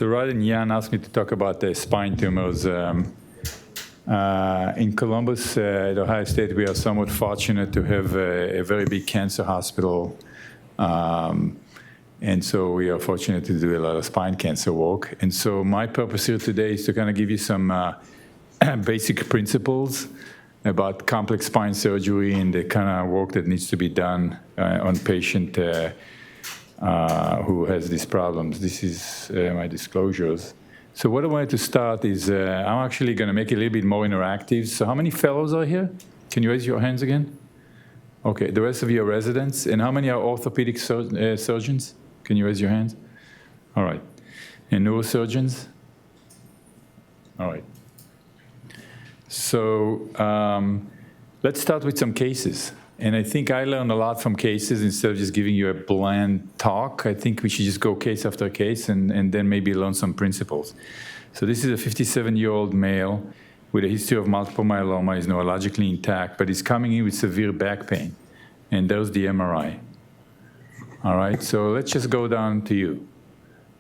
So Rod and Jan asked me to talk about the spine tumors. In Columbus, at Ohio State, we are somewhat fortunate to have a very big cancer hospital. And so we are fortunate to do a lot of spine cancer work. And so my purpose here today is to kind of give you some basic principles about complex spine surgery and the kind of work that needs to be done on patient who has these problems. This is my disclosures. So what I wanted to start is I'm actually going to make it a little bit more interactive. So how many fellows are here? Can you raise your hands again? Okay, the rest of you are residents. And how many are orthopedic surgeons? Can you raise your hands? All right. And neurosurgeons? All right. So let's start with some cases. And I think I learned a lot from cases instead of just giving you a bland talk. I think we should just go case after case and then maybe learn some principles. So this is a 57-year-old male with a history of multiple myeloma. He's neurologically intact, but he's coming in with severe back pain. And there's the MRI. All right, so let's just go down to you.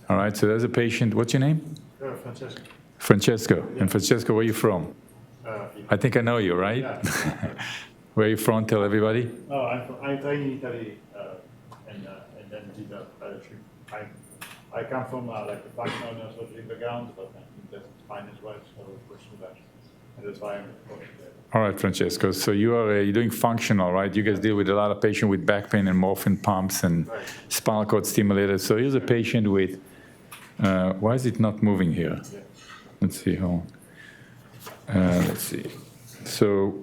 All right, so there's a patient. What's your name? Francesco. Francesco. Yeah. And Francesco, where are you from? I think I know you, right? Yeah. Where are you from? Tell everybody. No, I trained in Italy and then did I come from like the functional neurosurgery background, but I think that's fine as well, so we'll pursue that. And that's why I'm there. All right, Francesco. So you're doing functional, right? You guys deal with a lot of patients with back pain and morphine pumps and Right. spinal cord stimulators. So here's a patient with, why is it not moving here? Yeah. Let's see, hold on. Let's see. So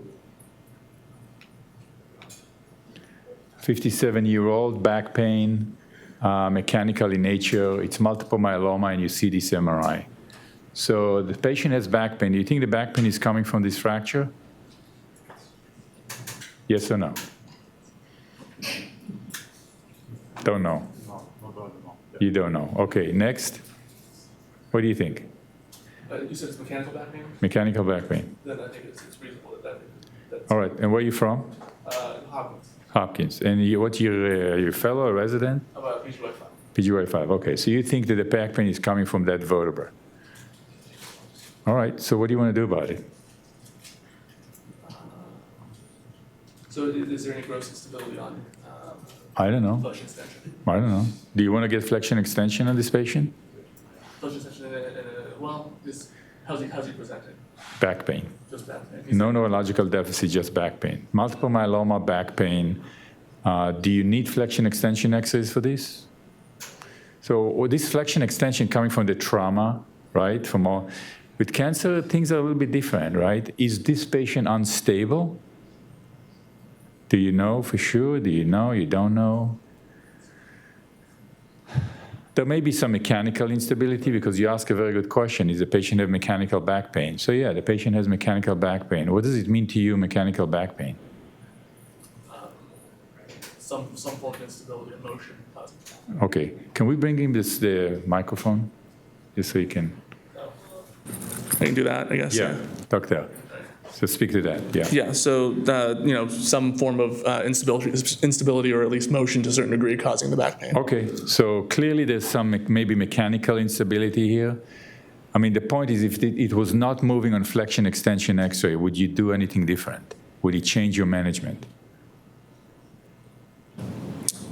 57-year-old back pain, mechanical in nature. It's multiple myeloma, and you see this MRI. So the patient has back pain. Do you think the back pain is coming from this fracture? Yes or no? Don't know. No problem. No. You don't know. Okay, next. What do you think? You said it's mechanical back pain? Mechanical back pain. Then I think it's reasonable that's All right, and where are you from? Hopkins. Hopkins. And what's your fellow or resident? About PGY 5. PGY 5, okay. So you think that the back pain is coming from that vertebra. All right, so what do you want to do about it? So is there any gross instability on I don't know. flexion extension? I don't know. Do you want to get flexion extension on this patient? Flexion extension, well, how's he presenting? Back pain. Just back pain? No neurological deficit, just back pain. Multiple myeloma, back pain. Do you need flexion extension x-rays for this? So this flexion extension coming from the trauma, right? With cancer, things are a little bit different, right? Is this patient unstable? Do you know for sure? Do you know? You don't know? There may be some mechanical instability because you ask a very good question. Is the patient have mechanical back pain? So yeah, the patient has mechanical back pain. What does it mean to you, mechanical back pain? Some form of instability in motion causing. Okay, can we bring him the microphone? Just so you can. I can do that, I guess. Yeah, doctor. So speak to that, yeah. Yeah, so some form of instability or at least motion to a certain degree causing the back pain. Okay, so clearly there's some maybe mechanical instability here. I mean, the point is if it was not moving on flexion extension x-ray, would you do anything different? Would it change your management?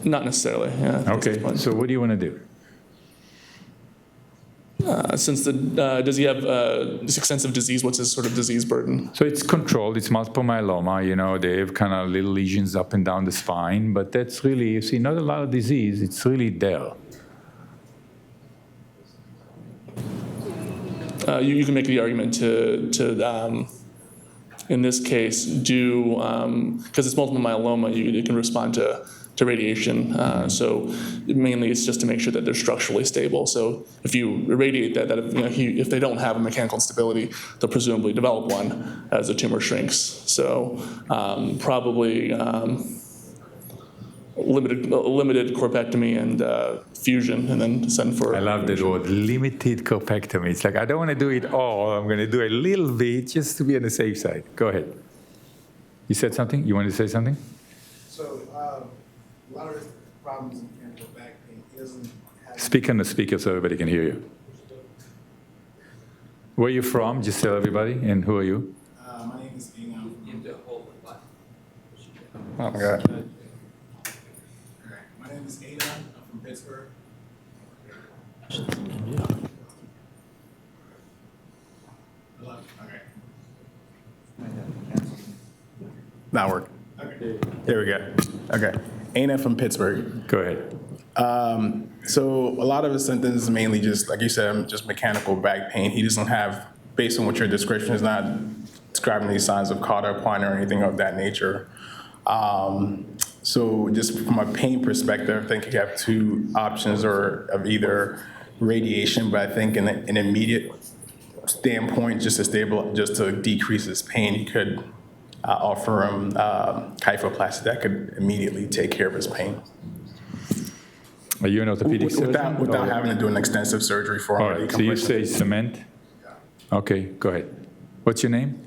Not necessarily, yeah. Okay, so what do you want to do? Does he have this extensive disease? What's his sort of disease burden? So it's controlled, it's multiple myeloma, they have kind of little lesions up and down the spine, but that's really, you see, not a lot of disease, it's really there. You can make the argument to in this case, because it's multiple myeloma, you can respond to radiation. So mainly it's just to make sure that they're structurally stable. So if you irradiate that if they don't have a mechanical instability, they'll presumably develop one as the tumor shrinks. So probably limited corpectomy and fusion, and then send for. I love that word, limited corpectomy. It's like, I don't want to do it all. I'm going to do a little bit just to be on the safe side. Go ahead. You said something? You wanted to say something? So a lot of the problems in mechanical back pain isn't having. Speak on the speaker so everybody can hear you. Where are you from? Just tell everybody. And who are you? My name is Ehud. Oh, my God. All right. My name is Ehud. I'm from Pittsburgh. Hello. Okay. Not working. Okay. There we go. Okay. Ehud from Pittsburgh. Go ahead. So a lot of his symptoms is mainly just, like you said, just mechanical back pain. He doesn't have, based on what your description is, not describing any signs of cauda equina or anything of that nature. So just from a pain perspective, I think you have two options of either radiation, but I think in an immediate standpoint, just to decrease his pain, you could offer him kyphoplasty that could immediately take care of his pain. Are you an orthopedic surgeon? Without having to do an extensive surgery for him. All right, so you say cement? Okay, go ahead. What's your name?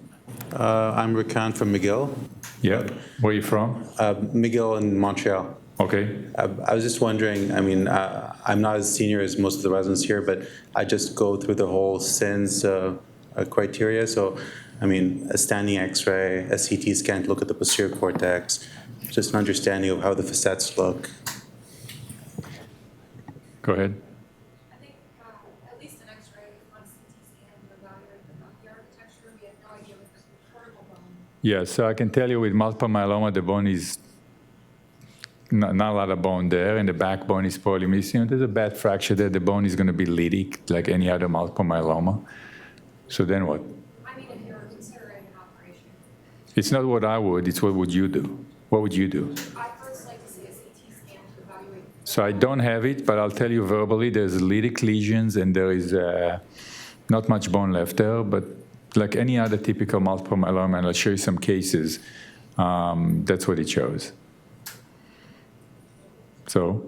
I'm Rakan from McGill. Yeah. Where are you from? McGill in Montreal. Okay. I was just wondering, I mean, I'm not as senior as most of the residents here, but I just go through the whole SINS criteria. So, I mean, a standing X-ray, a CT scan to look at the posterior cortex, just an understanding of how the facets look. Go ahead. I think at least an X-ray on a CT scan to evaluate the architecture. We have no idea what the cortical bone. Yeah, so I can tell you with multiple myeloma, the bone is not a lot of bone there, and the backbone is probably missing. There's a bad fracture there. The bone is going to be lytic, like any other multiple myeloma. So then what? I mean, if you're considering an operation, It's not what I would, it's what would you do? What would you do? I'd first like to see a CT scan to evaluate. So I don't have it, but I'll tell you verbally, there's lytic lesions and there is not much bone left there, but like any other typical multiple myeloma, and I'll show you some cases, that's what it shows. So,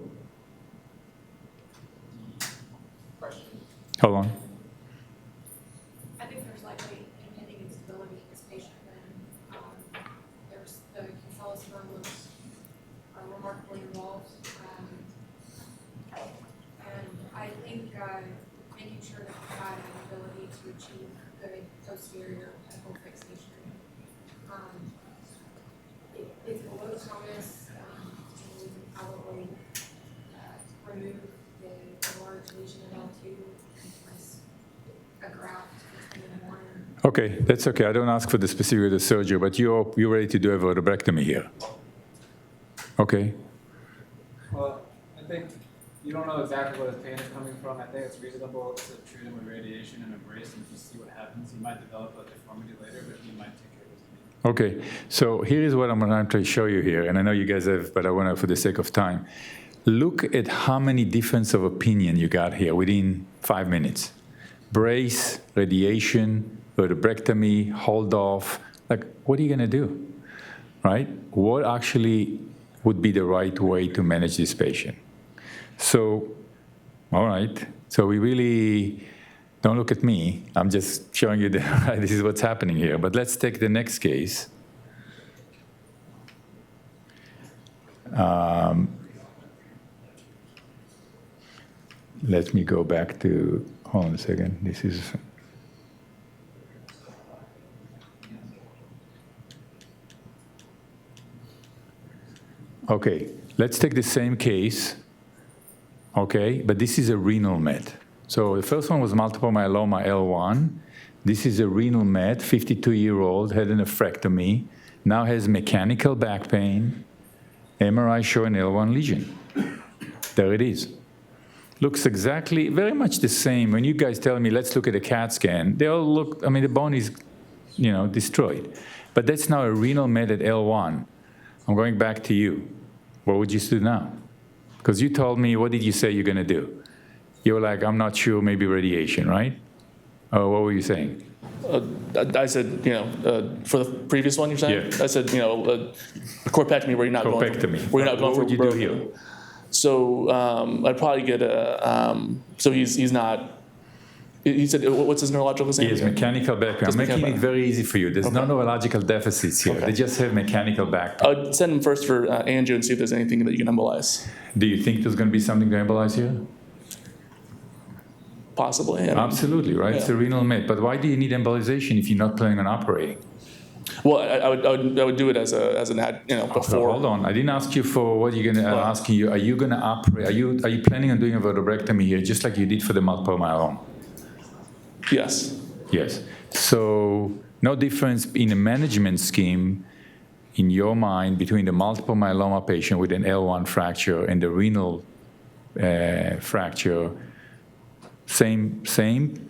hold on. I think there's likely impending instability in this patient. Then there's the cancellous nerves are remarkably involved, and I think making sure that you had an ability to achieve good posterior pedicle fixation. It's below tonus, and we can probably remove the large lesion in L2 and place a graft between one. Okay, that's okay. I don't ask for the specific of the surgery, but you're ready to do a vertebrectomy here. Okay. Well, I think you don't know exactly where the pain is coming from. I think it's reasonable to treat him with radiation and a brace and just see what happens. He might develop a deformity later, but he might take care of his pain. Okay, so here is what I'm going to show you here, and I know you guys have, but I want to, for the sake of time, look at how many difference of opinion you got here within 5 minutes. Brace, radiation, vertebrectomy, hold off. Like, what are you going to do, right? What actually would be the right way to manage this patient? So, all right, so we really, don't look at me. I'm just showing you this is what's happening here. But let's take the next case. Let me go back to, hold on a second. This is, okay, let's take the same case, okay, but this is a renal met. So the first one was multiple myeloma L1. This is a renal met, 52-year-old, had a nephrectomy, now has mechanical back pain, MRI showing L1 lesion. There it is. Looks exactly, very much the same. When you guys tell me, let's look at a CAT scan, they all look, I mean, the bone is, destroyed. But that's now a renal met at L1. I'm going back to you. What would you do now? Because you told me, what did you say you're going to do? You were like, I'm not sure, maybe radiation, right? What were you saying? I said, for the previous one you're saying? Yeah. I said, corpectomy where you're not going. Corpectomy. Where you're not going What would you do here? So I'd probably get so he's not, he said, what's his neurological exam? He has mechanical back pain. I'm making it very easy for you. There's no neurological deficits here. Okay. They just have mechanical back pain. I'd send him first for angio and see if there's anything that you can embolize. Do you think there's going to be something to embolize here? possibly. I mean, Absolutely, right? It's a renal met. But why do you need embolization if you're not planning on operating? well, I would do it as an So before. hold on. I didn't ask you for what you're going to. I'm asking you, are you going to operate? Are you planning on doing a vertebrectomy here, just like you did for the multiple myeloma? Yes. Yes. So no difference in a management scheme in your mind between the multiple myeloma patient with an L1 fracture and the renal fracture. Same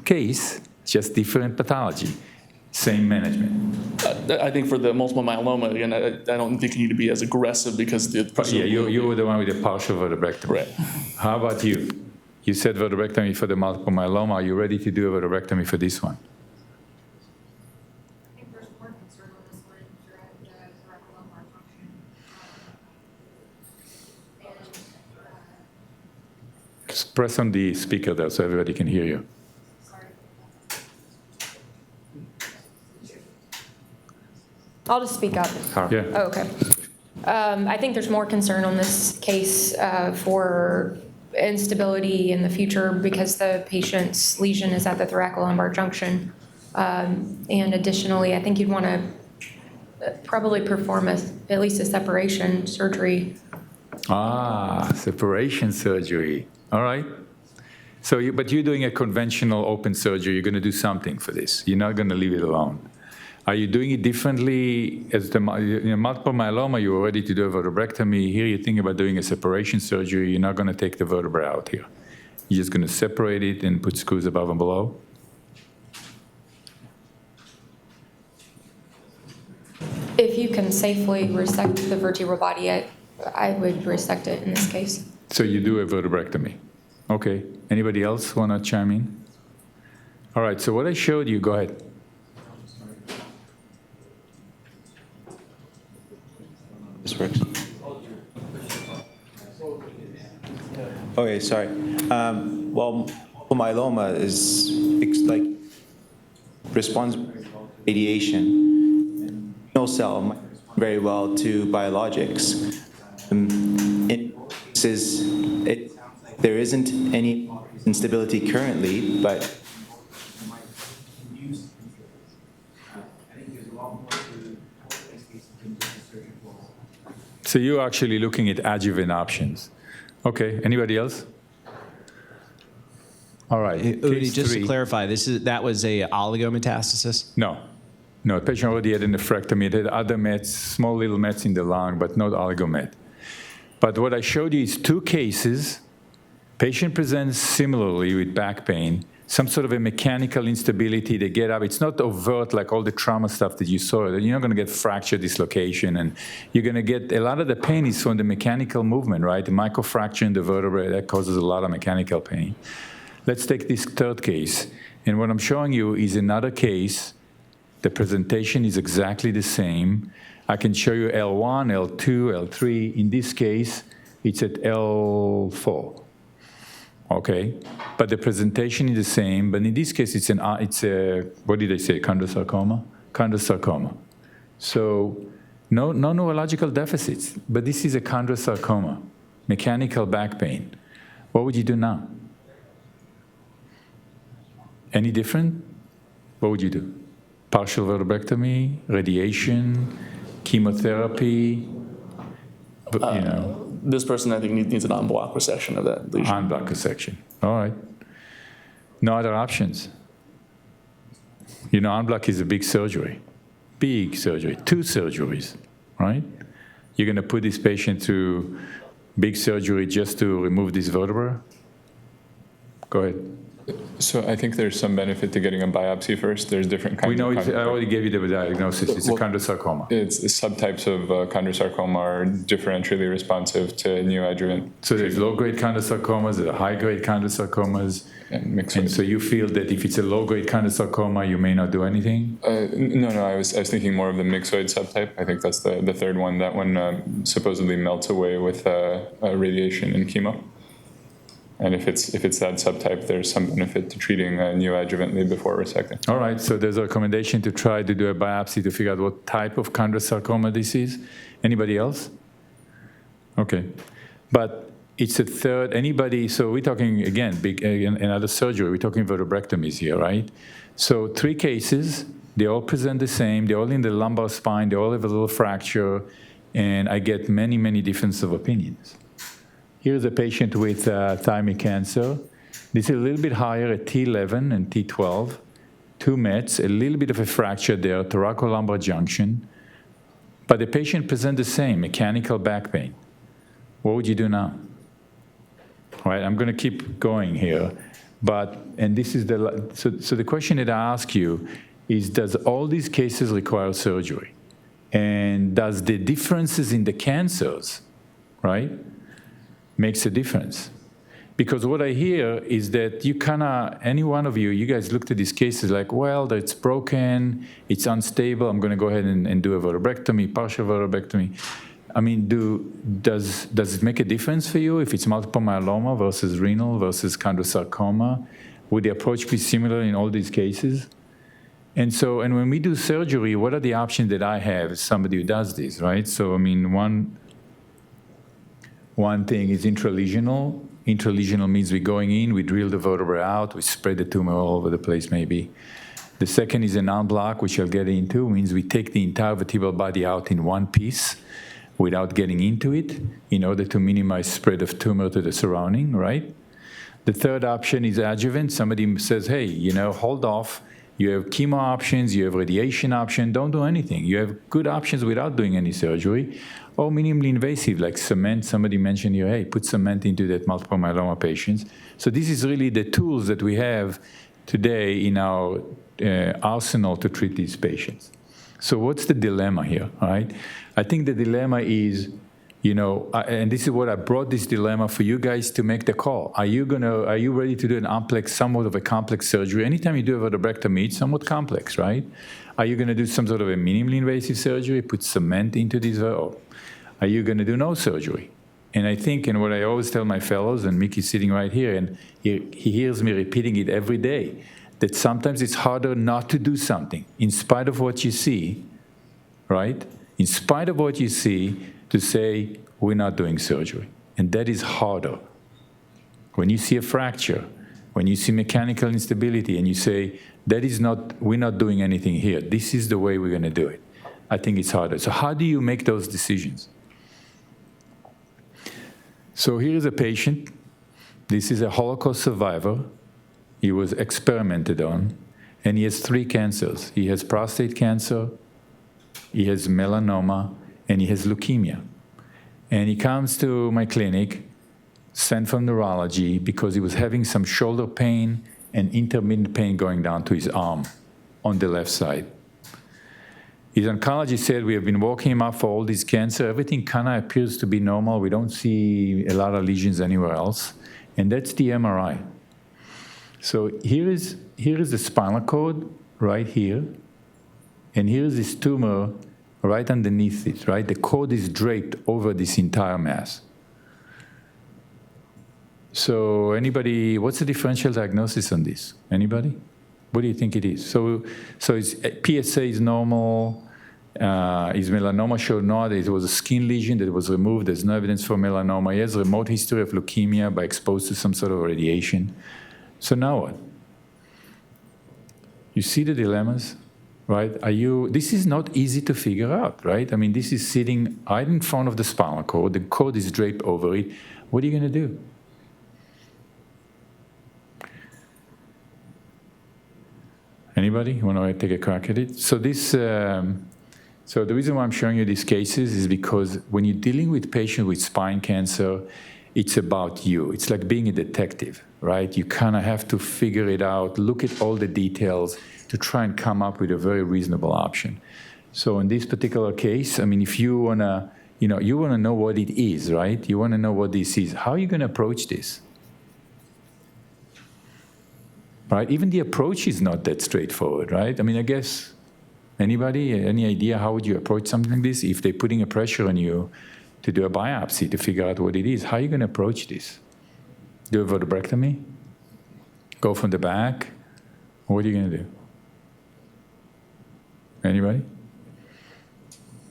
case, just different pathology. Same management. I think for the multiple myeloma, again, I don't think you need to be as aggressive because Yeah, you were the one with the partial vertebrectomy. Right. How about you? You said vertebrectomy for the multiple myeloma. Are you ready to do a vertebrectomy for this one? I think there's more concern on this one throughout the thoracic lumbar function. Just press on the speaker there so everybody can hear you. Sorry. I'll just speak up. Yeah. Oh, okay. I think there's more concern on this case for instability in the future because the patient's lesion is at the thoracolumbar junction. And additionally, I think you'd want to probably perform at least a separation surgery. Separation surgery. All right. So, but you're doing a conventional open surgery. You're going to do something for this. You're not going to leave it alone. Are you doing it differently as the multiple myeloma? You were ready to do a vertebrectomy. Here, you're thinking about doing a separation surgery. You're not going to take the vertebra out here. You're just going to separate it and put screws above and below. If you can safely resect the vertebral body, I would resect it in this case. So you do a vertebrectomy. Okay. Anybody else want to chime in? All right. So what I showed you, go ahead. This works. Okay, sorry. Well, multiple myeloma is like responds to radiation. No cell might respond very well to biologics. In cases, it sounds like there isn't any instability currently, but So you're actually looking at adjuvant options. Okay, anybody else? All right. Udi, Case just 3. to clarify, that was a oligometastasis? No. No, the patient already had a nephrectomy. It had other mets, small little mets in the lung, but not oligomet. But what I showed you is 2 cases. Patient presents similarly with back pain, some sort of a mechanical instability. They get up. It's not overt like all the trauma stuff that you saw. You're not going to get fracture dislocation, and you're going to get a lot of the pain is from the mechanical movement, right? The microfracture in the vertebrae, that causes a lot of mechanical pain. Let's take this 3rd case. And what I'm showing you is another case. The presentation is exactly the same. I can show you L1, L2, L3. In this case, it's at L4. Okay, but the presentation is the same. But in this case, it's a what did they say? Chondrosarcoma. Chondrosarcoma. So no neurological deficits. But this is a chondrosarcoma, mechanical back pain. What would you do now? Any different? What would you do? Partial vertebrectomy, radiation, chemotherapy. You know. This person, I think, needs an en bloc resection of that lesion. En bloc resection. All right. No other options. You know, en bloc is a big surgery. Big surgery. 2 surgeries, right? You're going to put this patient through big surgery just to remove this vertebra? Go ahead. So I think there's some benefit to getting a biopsy first. There's different kinds We know of I already gave you the diagnosis. It's a Well, chondrosarcoma. It's subtypes of chondrosarcoma are differentially responsive to neoadjuvant So there's low-grade chondrosarcomas, there are high-grade chondrosarcomas. and mixed And with. so you feel that if it's a low-grade chondrosarcoma, you may not do anything? No, I was thinking more of the myxoid subtype. I think that's the 3rd one. That one supposedly melts away with radiation and chemo. And if it's that subtype, there's some benefit to treating neoadjuvantly before resecting. All right, so there's a recommendation to try to do a biopsy to figure out what type of chondrosarcoma this is. Anybody else? Okay. But it's a third, anybody, so we're talking, again, another surgery, we're talking vertebrectomies here, right? So 3 cases, they all present the same, they're all in the lumbar spine, they all have a little fracture, and I get many, many differences of opinions. Here's a patient with thymic cancer. This is a little bit higher at T11 and T12, 2 Mets, a little bit of a fracture there, thoracolumbar junction, but the patient presents the same, mechanical back pain. What would you do now? All right, I'm going to keep going here, and this is so the question that I ask you is, does all these cases require surgery? And does the differences in the cancers, right, makes a difference? Because what I hear is that you any one of you guys looked at these cases like, well, it's broken, it's unstable, I'm going to go ahead and do a vertebrectomy, partial vertebrectomy. I mean, does it make a difference for you if it's multiple myeloma versus renal versus chondrosarcoma? Would the approach be similar in all these cases? And when we do surgery, what are the options that I have as somebody who does this, right? So, I mean, one thing is intralesional. Intralesional means we're going in, we drill the vertebrae out, we spread the tumor all over the place maybe. The second is a non-block, which I'll get into, means we take the entire vertebral body out in one piece without getting into it in order to minimize spread of tumor to the surrounding, right? The third option is adjuvant. Somebody says, hey, hold off. You have chemo options, you have radiation option, don't do anything. You have good options without doing any surgery. Or minimally invasive, like cement. Somebody mentioned here, hey, put cement into that multiple myeloma patients. So this is really the tools that we have today in our arsenal to treat these patients. So what's the dilemma here, right? I think the dilemma is, and this is what I brought this dilemma for you guys to make the call. Are you ready to do somewhat of a complex surgery? Anytime you do a vertebrectomy, it's somewhat complex, right? Are you going to do some sort of a minimally invasive surgery, put cement into these, or are you going to do no surgery? And I think, and what I always tell my fellows, and Mickey's sitting right here, and he hears me repeating it every day, that sometimes it's harder not to do something, in spite of what you see, right? In spite of what you see, to say, we're not doing surgery. And that is harder. When you see a fracture, when you see mechanical instability, and you say, we're not doing anything here, this is the way we're going to do it, I think it's harder. So how do you make those decisions? So here is a patient. This is a Holocaust survivor. He was experimented on, and he has 3 cancers. He has prostate cancer, he has melanoma, and he has leukemia. And he comes to my clinic, sent from neurology, because he was having some shoulder pain and intermittent pain going down to his arm on the left side. His oncologist said, we have been walking him up for all this cancer. Everything kind of appears to be normal. We don't see a lot of lesions anywhere else. And that's the MRI. So here is the spinal cord right here. And here is this tumor right underneath it, right? The cord is draped over this entire mass. So anybody, what's the differential diagnosis on this? Anybody? What do you think it is? So his PSA is normal. His melanoma showed that it was a skin lesion that was removed. There's no evidence for melanoma. He has a remote history of leukemia by exposed to some sort of radiation. So now what? You see the dilemmas, right? This is not easy to figure out, right? I mean, this is sitting right in front of the spinal cord. The cord is draped over it. What are you going to do? Anybody want to take a crack at it? So so the reason why I'm showing you these cases is because when you're dealing with patients with spine cancer, it's about you. It's like being a detective, right? You kind of have to figure it out, look at all the details to try and come up with a very reasonable option. So in this particular case, I mean, if you want to, you want to know what it is, right? You want to know what this is. How are you going to approach this? Right? Even the approach is not that straightforward, right? I mean, I guess, anybody, any idea how would you approach something like this? If they're putting a pressure on you to do a biopsy to figure out what it is, how are you going to approach this? Do a vertebrectomy? Go from the back? What are you going to do? Anybody?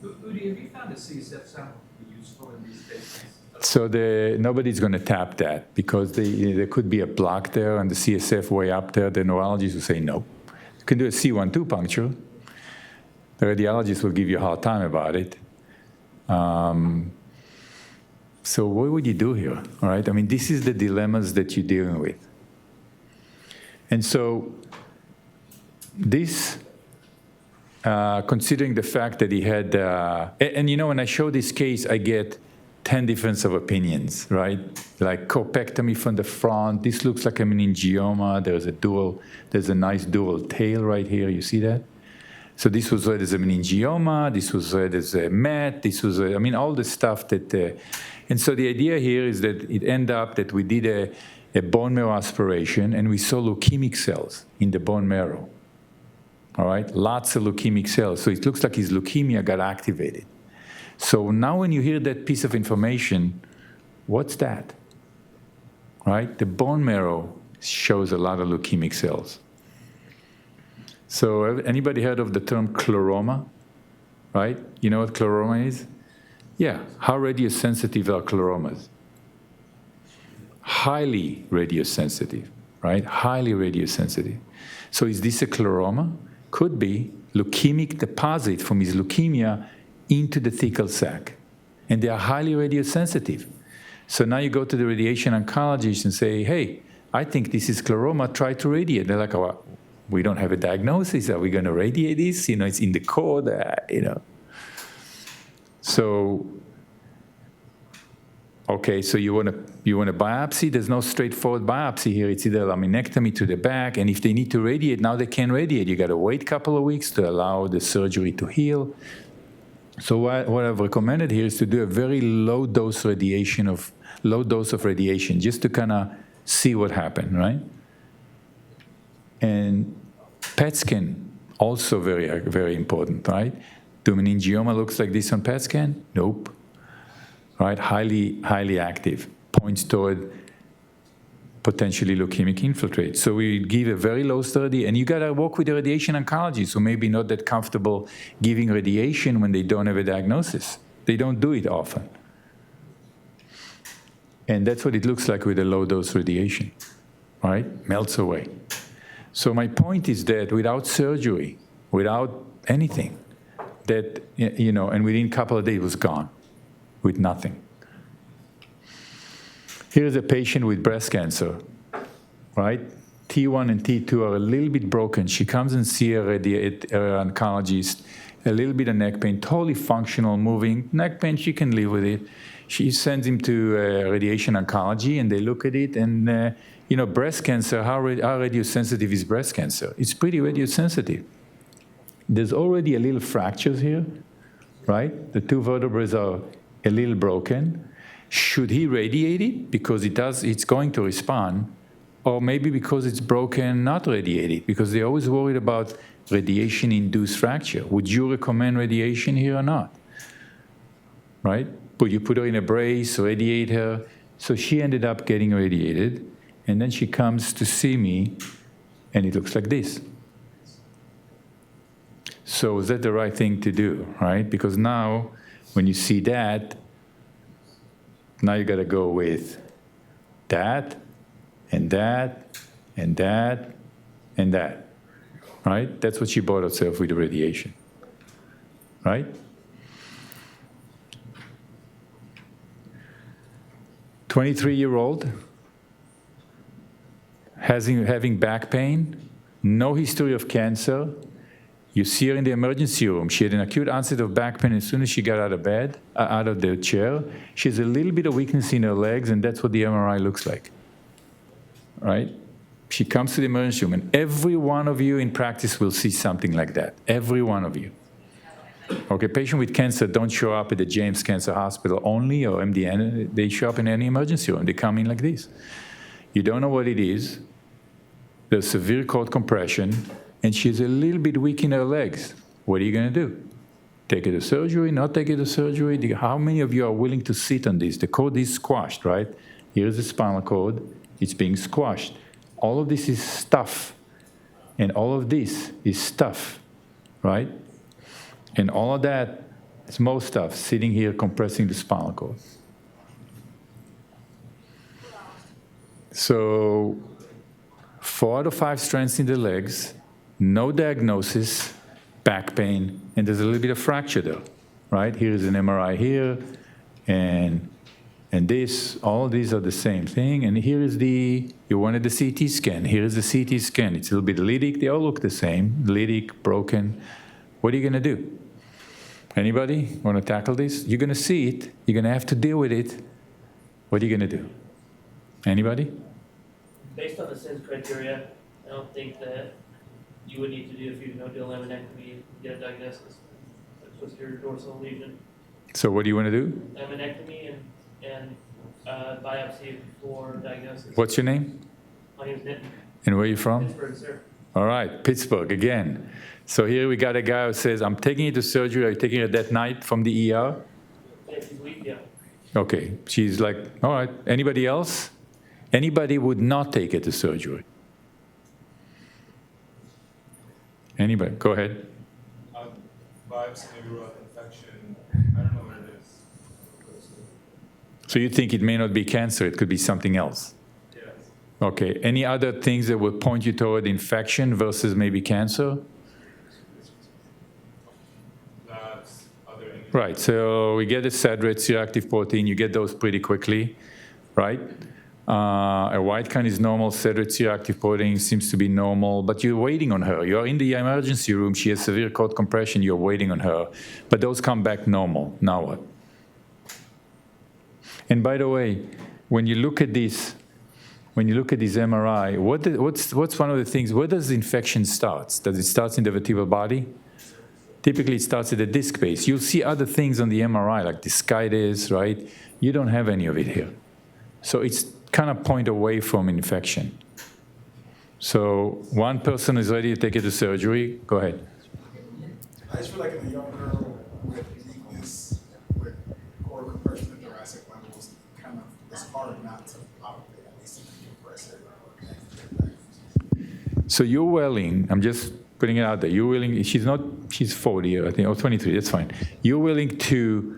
Udi, have you found a CSF sample to be useful in these cases? So nobody's going to tap that because there could be a block there and the CSF way up there. The neurologist will say no. You can do a C1-2 puncture. The radiologist will give you a hard time about it. So what would you do here, all right? I mean, this is the dilemmas that you're dealing with. And so this, considering the fact that he had, and you know, when I show this case, I get 10 difference of opinions, right? Like corpectomy from the front. This looks like a meningioma. There's a nice dual tail right here. You see that? So this was read as a meningioma. This was read as a MET. This was, I mean, all the stuff that, and so the idea here is that it ended up that we did a bone marrow aspiration and we saw leukemic cells in the bone marrow. All right, lots of leukemic cells. So it looks like his leukemia got activated. So now when you hear that piece of information, what's that? Right? The bone marrow shows a lot of leukemic cells. So anybody heard of the term chloroma? Right? You know what chloroma is? Yeah. How radiosensitive are chloromas? Highly radiosensitive, right? Highly radiosensitive. So is this a chloroma? Could be leukemic deposit from his leukemia into the thecal sac. And they are highly radiosensitive. So now you go to the radiation oncologist and say, hey, I think this is chloroma, try to radiate. They're like, oh, we don't have a diagnosis. Are we going to radiate this? You know, it's in the code, you know. So, okay, so you want a biopsy? There's no straightforward biopsy here. It's either laminectomy to the back, and if they need to radiate, now they can't radiate. You got to wait a couple of weeks to allow the surgery to heal. So what I've recommended here is to do a very low dose of radiation, just to kind of see what happened, right? And PET scan, also very, very important, right? Do meningioma looks like this on PET scan? Nope. Right? Highly active. Points toward potentially leukemic infiltrate. So we give a very low study, and you got to work with the radiation oncologist who may be not that comfortable giving radiation when they don't have a diagnosis. They don't do it often. And that's what it looks like with a low-dose radiation, right? Melts away. So my point is that without surgery, without anything, that, you know, and within a couple of days it was gone, with nothing. Here's a patient with breast cancer, right? T1 and T2 are a little bit broken. She comes and sees her oncologist, a little bit of neck pain, totally functional, moving. Neck pain, she can live with it. She sends him to radiation oncology, and they look at it, and you know, breast cancer, how radiosensitive is breast cancer? It's pretty radiosensitive. There's already a little fractures here, right? The two vertebrae are a little broken. Should he radiate it? Because it's going to respond. Or maybe because it's broken, not radiate it, because they're always worried about radiation-induced fracture. Would you recommend radiation here or not? Right? Would you put her in a brace, radiate her? So she ended up getting radiated, and then she comes to see me, and it looks like this. So is that the right thing to do, right? Because now, when you see that, now you got to go with that, and that, and that, and that, right? That's what she bought herself with the radiation, right? "23-year-old, having back pain, no history of cancer. You see her in the emergency room. She had an acute onset of back pain as soon as she got out of bed, out of the chair. She has a little bit of weakness in her legs, and that's what the MRI looks like, right? She comes to the emergency room, and every one of you in practice will see something like that. Every one of you. Okay, patients with cancer don't show up at the James Cancer Hospital only, or MD. They show up in any emergency room. They come in like this. You don't know what it is. There's severe cord compression, and she's a little bit weak in her legs. What are you going to do? Take her to surgery, not take her to surgery? How many of you are willing to sit on this? The cord is squashed, right? Here's the spinal cord. It's being squashed. All of this is stuff, and all of this is stuff, right? And all of that is most stuff sitting here compressing the spinal cord. So 4 out of 5 strengths in the legs, no diagnosis, back pain, and there's a little bit of fracture though, right? Here is an MRI here, and this, all these are the same thing. And here is you wanted the CT scan. Here is the CT scan. It's a little bit lytic. They all look the same, lytic, broken. What are you going to do? Anybody want to tackle this? You're going to see it. You're going to have to deal with it. What are you going to do? Anybody? Based on the SINS criteria, I don't think that you would need to do a fusion nodule laminectomy to get a diagnosis of posterior dorsal lesion. So what do you want to do? Laminectomy and biopsy for diagnosis. What's your name? My name is Nitin. And where are you from? Pittsburgh, sir. All right, Pittsburgh again. So here we got a guy who says, I'm taking it to surgery. Are you taking it that night from the ER? Yeah, she's weak, yeah. Okay, she's like, all right. Anybody else? Anybody would not take it to surgery? Anybody? Go ahead. Biopsy, maybe rough infection. I don't know what it is. So you think it may not be cancer, it could be something else? Yes. Okay, any other things that would point you toward infection versus maybe cancer? Labs, other imaging. Right, so we get a SAD-rate C-reactive protein, you get those pretty quickly, right? A white count is normal, SAD-rate C-reactive protein seems to be normal, but you're waiting on her. You're in the emergency room, she has severe cord compression, you're waiting on her, but those come back normal. Now what? And by the way, when you look at this MRI, what's one of the things, where does the infection start? Does it start in the vertebral body? Typically it starts at the disc base. You'll see other things on the MRI, like discitis, right? You don't have any of it here. So it's kind of point away from infection. So one person is ready to take it to surgery. Go ahead. I just feel like in a young girl with weakness, with core compression and thoracic levels, kind of it's hard not to probably at least compress it. So you're willing, I'm just putting it out there, you're willing, she's 40, I think, or 23, that's fine. You're willing to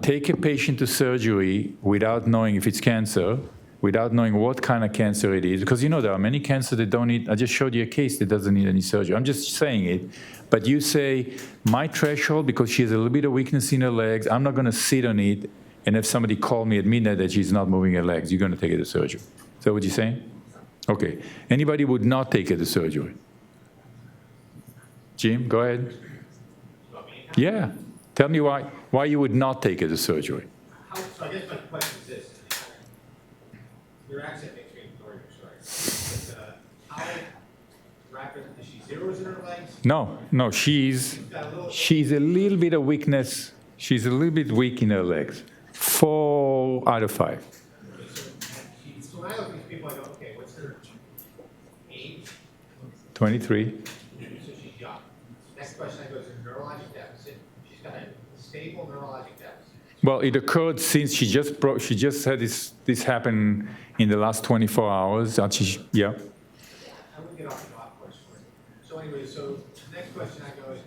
take a patient to surgery without knowing if it's cancer, without knowing what kind of cancer it is, because there are many cancers that don't need, I just showed you a case that doesn't need any surgery. I'm just saying it, but you say, my threshold, because she has a little bit of weakness in her legs, I'm not gonna sit on it and have somebody call me at midnight that she's not moving her legs, you're gonna take it to surgery. Is that what you're saying? Okay, anybody would not take it to surgery? Jim, go ahead. Yeah, tell me why you would not take it to surgery. So I guess my question is this. Your accent makes me ignore your story. But, how rapid, is she zeros in her legs? No, she's a little bit of weakness. She's a little bit weak in her legs. 4 out of 5. So when I look at these people, I go, okay, what's her age? 23. So she's young. Next question, I go, is her neurologic deficit? She's got a stable neurologic deficit. Well, it occurred since she just had this happen in the last 24 hours. I would get off the golf course for it. So anyway, so the next question I go is,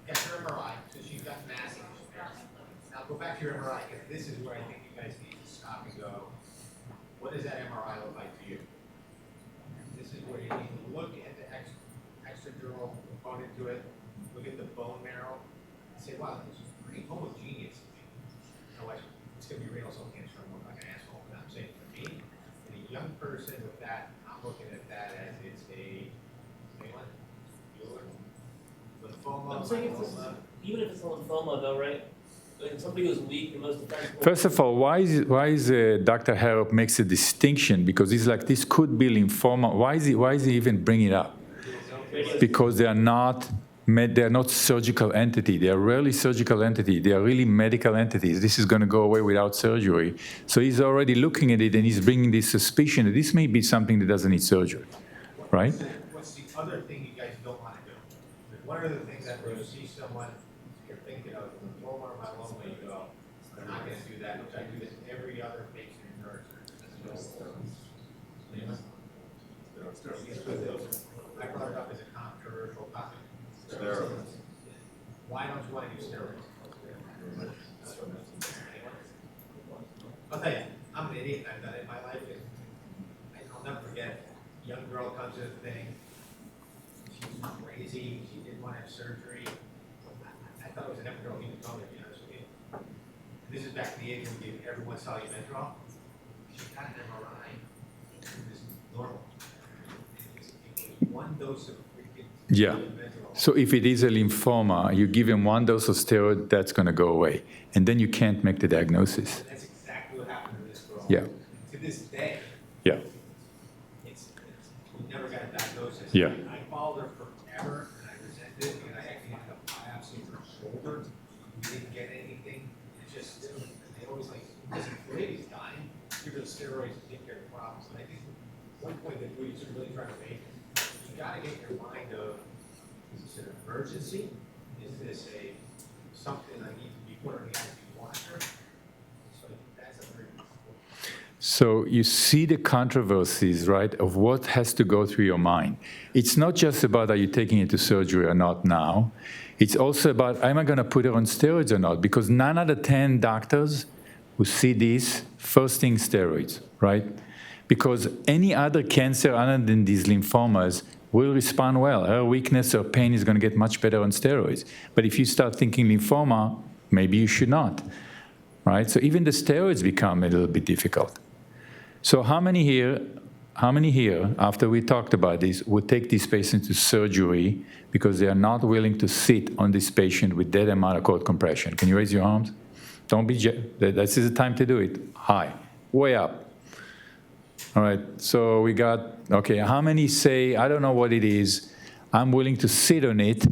get her MRI, so she's got massive. Now go back to your MRI, because this is where I think you guys need to stop and go, what does that MRI look like to you? This is where you need to look at the extradural component to it, look at the bone marrow, and say, wow, this is pretty homogeneous. Otherwise, it's going to be renal cell cancer and look like an asshole. And I'm saying for me, in a young person with that, I'm looking at that as it's a lymphoma. I'm saying even if it's a lymphoma, though, right? Like somebody who's weak, the most defensible. First of all, why is Dr. Harrop makes a distinction? Because he's like, this could be lymphoma. Why is he even bringing it up? Because they are not surgical entity. They are rarely surgical entity. They are really medical entities. This is going to go away without surgery. So he's already looking at it and he's bringing this suspicion that this may be something that doesn't need surgery, right? What's the other thing you guys don't want to do? What are the things that when you see someone, you're thinking of lymphoma or myeloma, you go, I'm not going to do that, which I do this every other patient in neurosurgery. I brought it up as a controversial topic. Why don't you want to do steroids? I'll tell you, I'm an idiot. I've done it in my life. have surgery. I thought it was an epidural hematoma, to be honest with you. This is back in the age when we gave everyone Solumentrol. She got an MRI. It was normal. It was one dose of freaking Yeah. Solumentrol. So if it is a lymphoma, you give him one dose of steroid, that's going to go away. And then you can't make the diagnosis. That's exactly what happened to this girl. Yeah. To this day, Yeah. we never got a diagnosis. Yeah. I followed her forever, and I resented it, and I actually had a biopsy of her shoulder. We didn't get anything. It's just, they always like, listen, if the lady's dying, give her the steroids to take care of the problems. And I think one point that we should really try to make, you gotta get your mind of, is this an emergency? Is this something I need to be put on the ICU watcher? So I think that's a very important. So you see the controversies, right, of what has to go through your mind. It's not just about are you taking it to surgery or not now. It's also about am I going to put her on steroids or not? Because 9 out of 10 doctors who see this, first thing steroids, right? Because any other cancer other than these lymphomas will respond well. Her weakness or pain is going to get much better on steroids. But if you start thinking lymphoma, maybe you should not, right? So even the steroids become a little bit difficult. So how many here, after we talked about this, would take this patient to surgery because they are not willing to sit on this patient with that amount of cord compression? Can you raise your arms? Don't be, this is the time to do it. High, way up. All right, so we got, okay, how many say, I don't know what it is, I'm willing to sit on it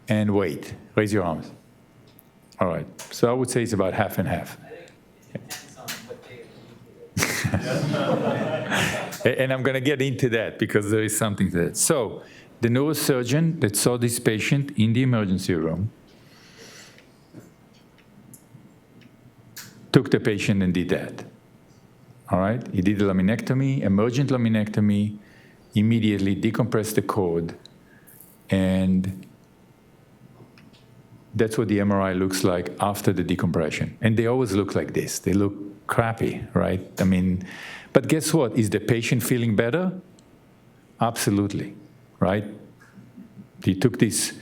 and wait? Raise your arms. All right, so I would say it's about half and half. And I'm going to get into that because there is something to that. So the neurosurgeon that saw this patient in the emergency room took the patient and did that. All right? He did a laminectomy, emergent laminectomy, immediately decompressed the cord, and that's what the MRI looks like after the decompression. And they always look like this. They look crappy, right? I mean, but guess what? Is the patient feeling better? Absolutely, right? He took this,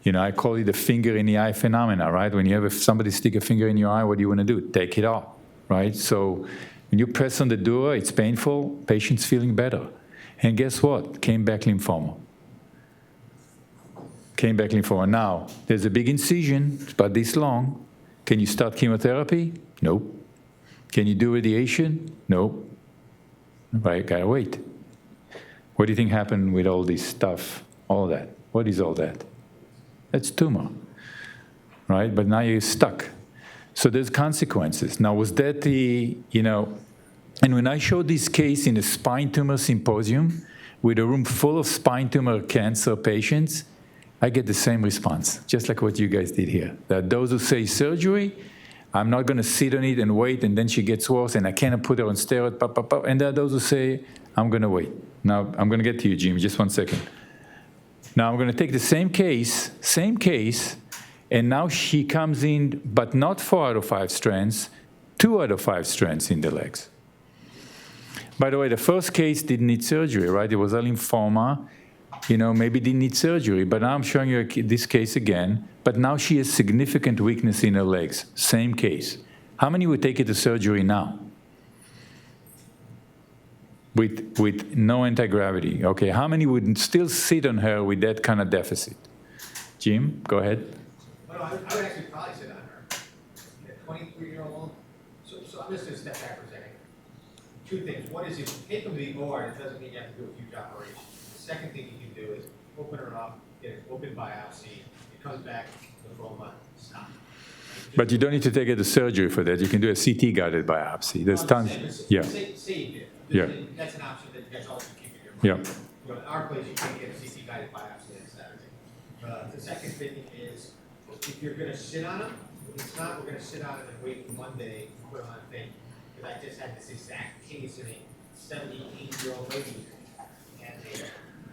I call it the finger in the eye phenomena, right? When you have somebody stick a finger in your eye, what do you want to do? Take it off, right? So when you press on the door, it's painful, patient's feeling better. And guess what? Came back lymphoma. Came back lymphoma. Now, there's a big incision, it's about this long. Can you start chemotherapy? Nope. Can you do radiation? Nope. Right, gotta wait. What do you think happened with all this stuff, all that? What is all that? That's tumor, right? But now you're stuck. So there's consequences. Now, was that the, and when I showed this case in a spine tumor symposium with a room full of spine tumor cancer patients, I get the same response, just like what you guys did here. There are those who say surgery, I'm not going to sit on it and wait, and then she gets worse, and I cannot put her on steroid, and there are those who say, I'm going to wait. Now, I'm going to get to you, Jim, just 1 second. Now, I'm going to take the same case, and now she comes in, but not 4 out of 5 strands, 2 out of 5 strands in the legs. By the way, the first case didn't need surgery, right? It was a lymphoma, maybe didn't need surgery, but now I'm showing you this case again, but now she has significant weakness in her legs, same case. How many would take it to surgery now? With no anti-gravity, okay? How many would still sit on her with that kind of deficit? Jim, go ahead. Well, I would actually probably sit on her. A 23-year-old. So I'm just going to step back for a second. 2 things. One is if you take them to the OR, it doesn't mean you have to do a huge operation. The second thing you can do is open her up, get an open biopsy. It comes back, lymphoma, stop. But you don't need to take it to surgery for that. You can do a CT-guided biopsy. There's tons. Yeah. Say you did. Yeah. That's an option that you guys always keep in your mind. Yeah. In our place, you can't get a CT-guided biopsy on Saturday. The second thing is, if you're going to sit on them, if it's not, we're going to sit on it and wait for Monday to put on a thing. Because I just had this exact case in a 78-year-old lady, and they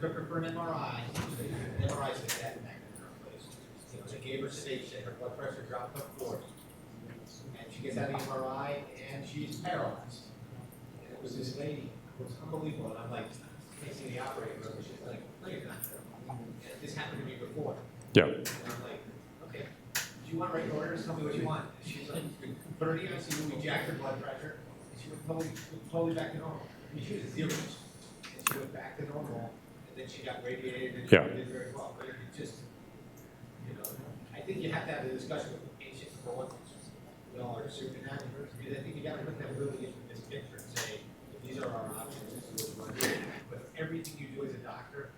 took her for an MRI. The MRI said that back in her place. They gave her sedation, her blood pressure dropped up 40. And she gets out of the MRI, and she's paralyzed. And it was this lady, it was unbelievable. And I'm like, I can't see the operating room. She's like, no, you're not. This happened to me before. Yeah. And I'm like, okay, do you want regular orders? Tell me what you want. And she's like, put her in the ICU, we jacked her blood pressure, and she went totally back to normal. I mean, she was at zeros, and she went back to normal, and then she got radiated and Yeah. did very well. But it just, you know, I think you have to have a discussion with the patient for what we all are assuming that. I think you gotta put them really into this picture and say, these are our options, this is what we're doing. But everything you do as a doctor,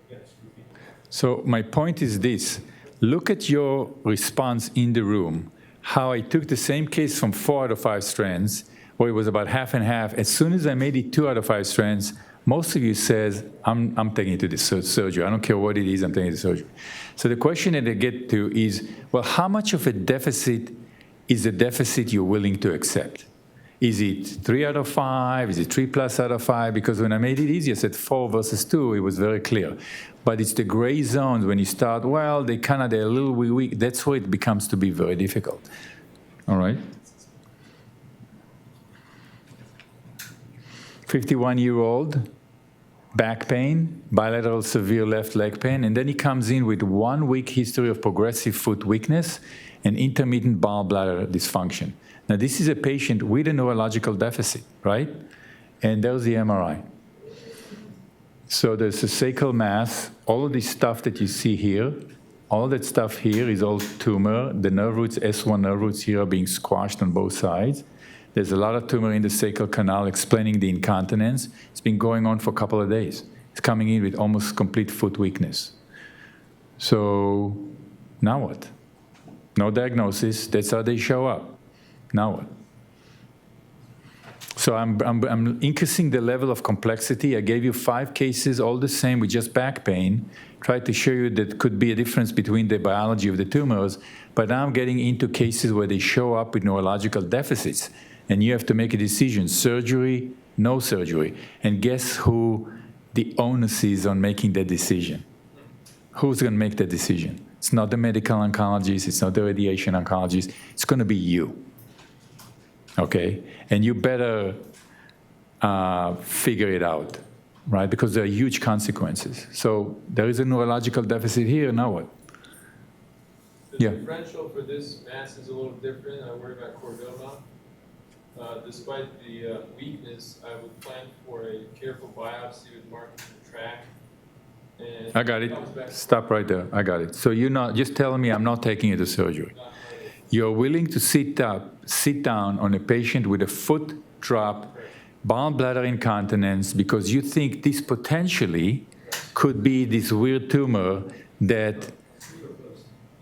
you gotta screw people. So my point is this. Look at your response in the room, how I took the same case from 4 out of 5 strands, where it was about half and half. As soon as I made it 2 out of 5 strands, most of you says, I'm taking it to the surgery. I don't care what it is, I'm taking it to surgery. So the question that I get to is, well, how much of a deficit is a deficit you're willing to accept? Is it 3 out of 5? Is it 3 plus out of 5? Because when I made it easy, I said 4 versus 2, it was very clear. But it's the gray zones when you start, well, they're a little weak. That's where it becomes to be very difficult. All right? 51-year-old, back pain, bilateral severe left leg pain, and then he comes in with 1 week history of progressive foot weakness and intermittent bladder dysfunction. Now, this is a patient with a neurological deficit, right? And there's the MRI. So there's a sacral mass. All of this stuff that you see here, all that stuff here is all tumor. The nerve roots, S1 nerve roots here are being squashed on both sides. There's a lot of tumor in the sacral canal explaining the incontinence. It's been going on for a couple of days. It's coming in with almost complete foot weakness. So now what? No diagnosis. That's how they show up. Now what? So I'm increasing the level of complexity. I gave you 5 cases, all the same with just back pain. Tried to show you that could be a difference between the biology of the tumors, but now I'm getting into cases where they show up with neurological deficits. And you have to make a decision, surgery, no surgery. And guess who the onus is on making that decision? Who's going to make that decision? It's not the medical oncologist, it's not the radiation oncologist, it's going to be you. Okay? And you better figure it out, right? Because there are huge consequences. So there is a neurological deficit here, now what? The Yeah. differential for this mass is a little different. I worry about chordoma. Despite the weakness, I would plan for a careful biopsy with marking the track. And I got it. Stop right there. I got it. So you're not just telling me I'm not taking it to surgery. You're willing to sit down on a patient with a foot drop, bladder incontinence, because you think this potentially could be this weird tumor that,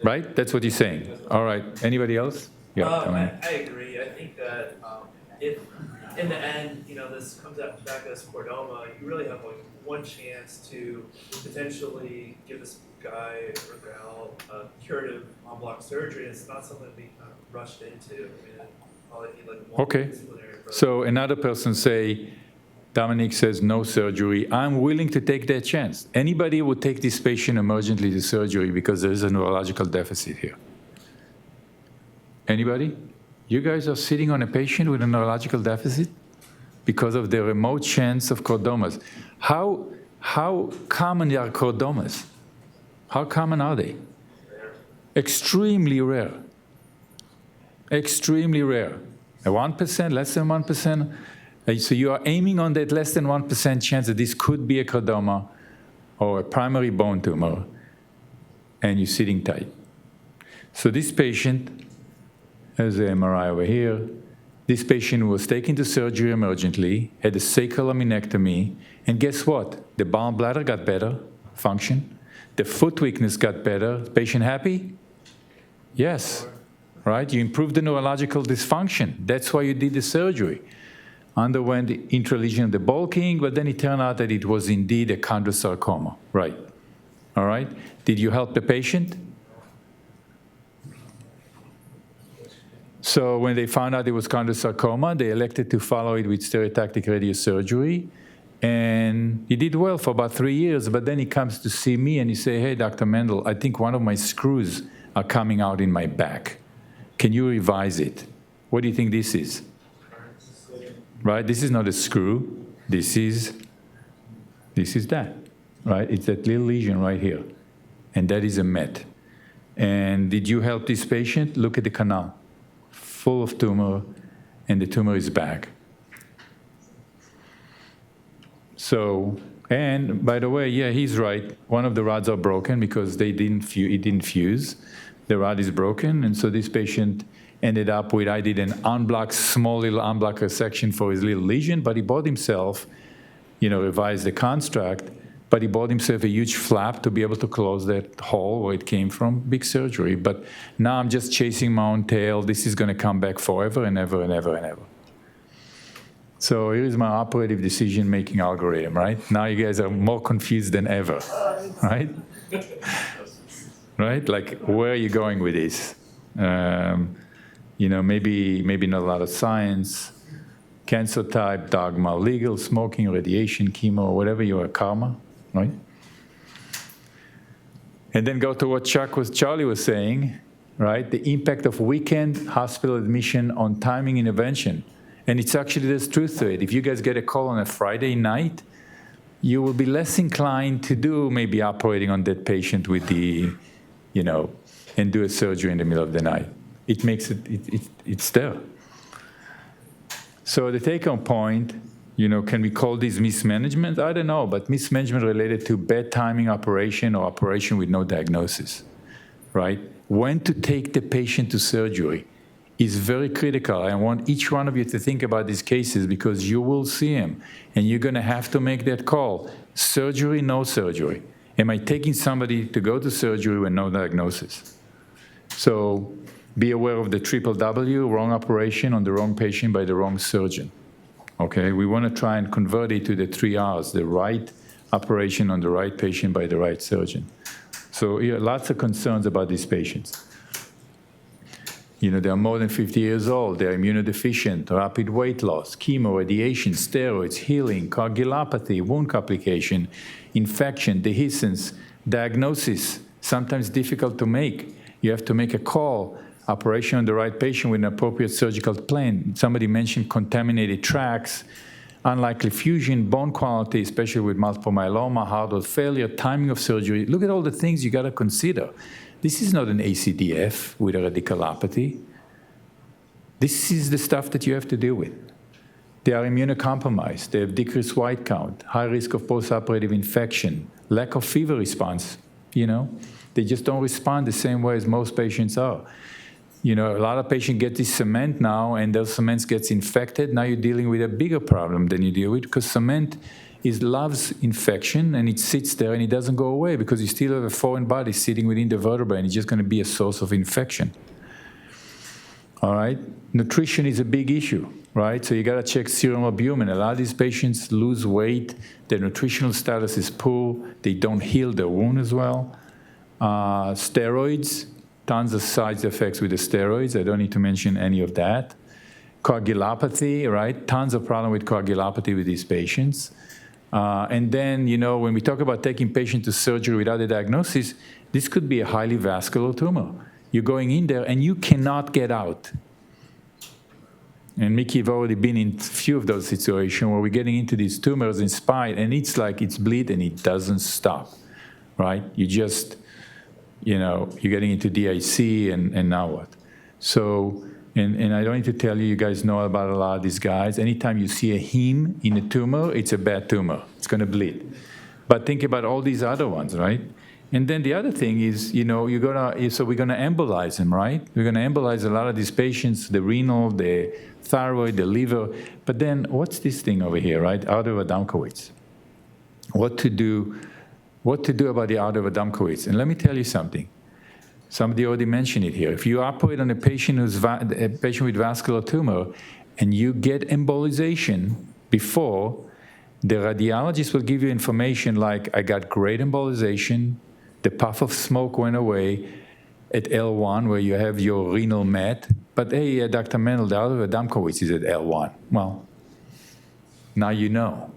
right? That's what you're saying. All right. Anybody else? Yeah. I agree. I think that if in the end, this comes out back as chordoma, you really have like one chance to potentially give this guy or gal a curative en bloc surgery. It's not something to be kind of rushed into. I mean, probably need like a Okay. multidisciplinary approach. So another person say, Dominic says no surgery. I'm willing to take that chance. Anybody would take this patient emergently to surgery because there is a neurological deficit here. Anybody? You guys are sitting on a patient with a neurological deficit because of the remote chance of chordomas. How common are chordomas? How common are they? Extremely rare. Extremely rare. 1%, less than 1%. So you are aiming on that less than 1% chance that this could be a chordoma or a primary bone tumor, and you're sitting tight. So this patient, there's the MRI over here. This patient was taken to surgery emergently, had a sacral laminectomy, and guess what? The bladder got better function. The foot weakness got better. Patient happy? Yes. Right? You improved the neurological dysfunction. That's why you did the surgery. Underwent intralesion of the bulking, but then it turned out that it was indeed a chondrosarcoma. Right. All right? Did you help the patient? So when they found out it was chondrosarcoma, they elected to follow it with stereotactic radiosurgery. And he did well for about 3 years, but then he comes to see me and he say, hey, Dr. Mendel, I think one of my screws are coming out in my back. Can you revise it? What do you think this is? Right? This is not a screw. This is that, right? It's that little lesion right here. and that is a met. And did you help this patient? Look at the canal, full of tumor, and the tumor is back. So, and by the way, yeah, he's right. One of the rods are broken because it didn't fuse. The rod is broken, and so this patient ended up with, I did an unblocked, small little unblocked resection for his little lesion, but he bought himself, revised the construct, but he bought himself a huge flap to be able to close that hole where it came from, big surgery. But now I'm just chasing my own tail. This is going to come back forever and ever and ever and ever. So here is my operative decision-making algorithm, right? Now you guys are more confused than ever, right? Right? Like, where are you going with this? Maybe not a lot of science, cancer type, dogma, legal, smoking, radiation, chemo, whatever you are, karma, right? And then go to what Charlie was saying, right? The impact of weekend hospital admission on timing intervention. And it's actually, there's truth to it. If you guys get a call on a Friday night, you will be less inclined to do maybe operating on that patient with the, and do a surgery in the middle of the night. It makes it's there. So the take-home point, can we call this mismanagement? I don't know, but mismanagement related to bad timing operation or operation with no diagnosis, right? When to take the patient to surgery is very critical. I want each one of you to think about these cases because you will see them, and you're going to have to make that call. Surgery, no surgery. Am I taking somebody to go to surgery with no diagnosis? So be aware of the triple W, wrong operation on the wrong patient by the wrong surgeon. Okay, we want to try and convert it to the 3 R's, the right operation on the right patient by the right surgeon. So lots of concerns about these patients. They are more than 50 years old, they're immunodeficient, rapid weight loss, chemo, radiation, steroids, healing, coagulopathy, wound complication, infection, dehiscence, diagnosis, sometimes difficult to make. You have to make a call, operation on the right patient with an appropriate surgical plan. Somebody mentioned contaminated tracts, unlikely fusion, bone quality, especially with multiple myeloma, heart failure, timing of surgery. Look at all the things you got to consider. This is not an ACDF with a radicalopathy. This is the stuff that you have to deal with. They are immunocompromised. They have decreased white count, high risk of postoperative infection, lack of fever response. They just don't respond the same way as most patients are. A lot of patients get this cement now, and their cement gets infected. Now you're dealing with a bigger problem than you deal with because cement loves infection, and it sits there and it doesn't go away because you still have a foreign body sitting within the vertebrae, and it's just going to be a source of infection. All right? Nutrition is a big issue, right? So you got to check serum albumin. A lot of these patients lose weight. Their nutritional status is poor. They don't heal their wound as well. Steroids, tons of side effects with the steroids. I don't need to mention any of that. Coagulopathy, right? Tons of problem with coagulopathy with these patients. And then, when we talk about taking patients to surgery without a diagnosis, this could be a highly vascular tumor. You're going in there and you cannot get out. And Mickey, you've already been in a few of those situations where we're getting into these tumors in spine, and it's like it's bleed and it doesn't stop, right? You just, you're getting into DIC and now what? So, and I don't need to tell you, you guys know about a lot of these guys. Anytime you see a heme in a tumor, it's a bad tumor. It's going to bleed. But think about all these other ones, right? And then the other thing is, so we're going to embolize them, right? We're going to embolize a lot of these patients, the renal, the thyroid, the liver. But then what's this thing over here, right? Artery Adamkowitz. What to do about the artery Adamkowitz? And let me tell you something. Somebody already mentioned it here. If you operate on a patient with vascular tumor and you get embolization before, the radiologist will give you information like, I got great embolization, the puff of smoke went away at L1 where you have your renal met, but hey, Dr. Mendel, the artery Adamkowitz is at L1. Well, now you know,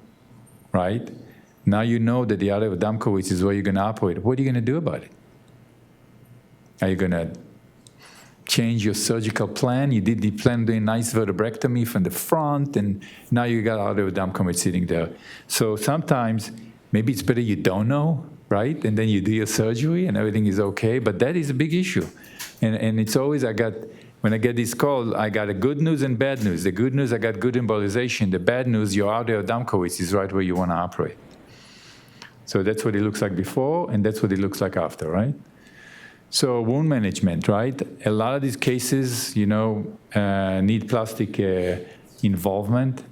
right? Now you know that the artery Adamkowitz is where you're going to operate. What are you going to do about it? Are you going to change your surgical plan? You did the plan doing nice vertebrectomy from the front, and now you got artery Adamkowitz sitting there. So sometimes maybe it's better you don't know right? And then you do your surgery and everything is okay, but that is a big issue. And it's always, when I get this call, I got a good news and bad news. The good news, I got good embolization. The bad news, your outer Adamkowitz is right where you want to operate. So that's what it looks like before, and that's what it looks like after, right? So wound management, right? A lot of these cases, need plastic involvement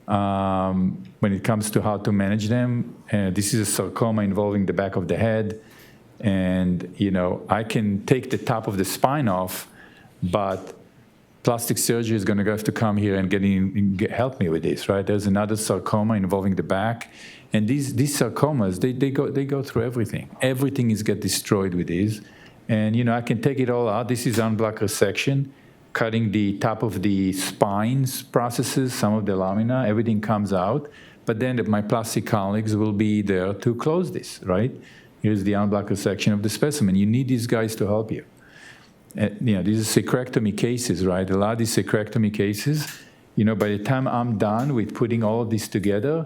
when it comes to how to manage them. This is a sarcoma involving the back of the head. And, I can take the top of the spine off, but plastic surgery is going to have to come here and help me with this, right? There's another sarcoma involving the back. And these sarcomas, they go through everything. Everything is get destroyed with these. And, I can take it all out. This is unblocked resection, cutting the top of the spines processes, some of the lamina, everything comes out. But then my plastic colleagues will be there to close this, right? Here's the unblocked resection of the specimen. You need these guys to help you. These are sacrectomy cases, right? A lot of these sacrectomy cases, by the time I'm done with putting all of this together,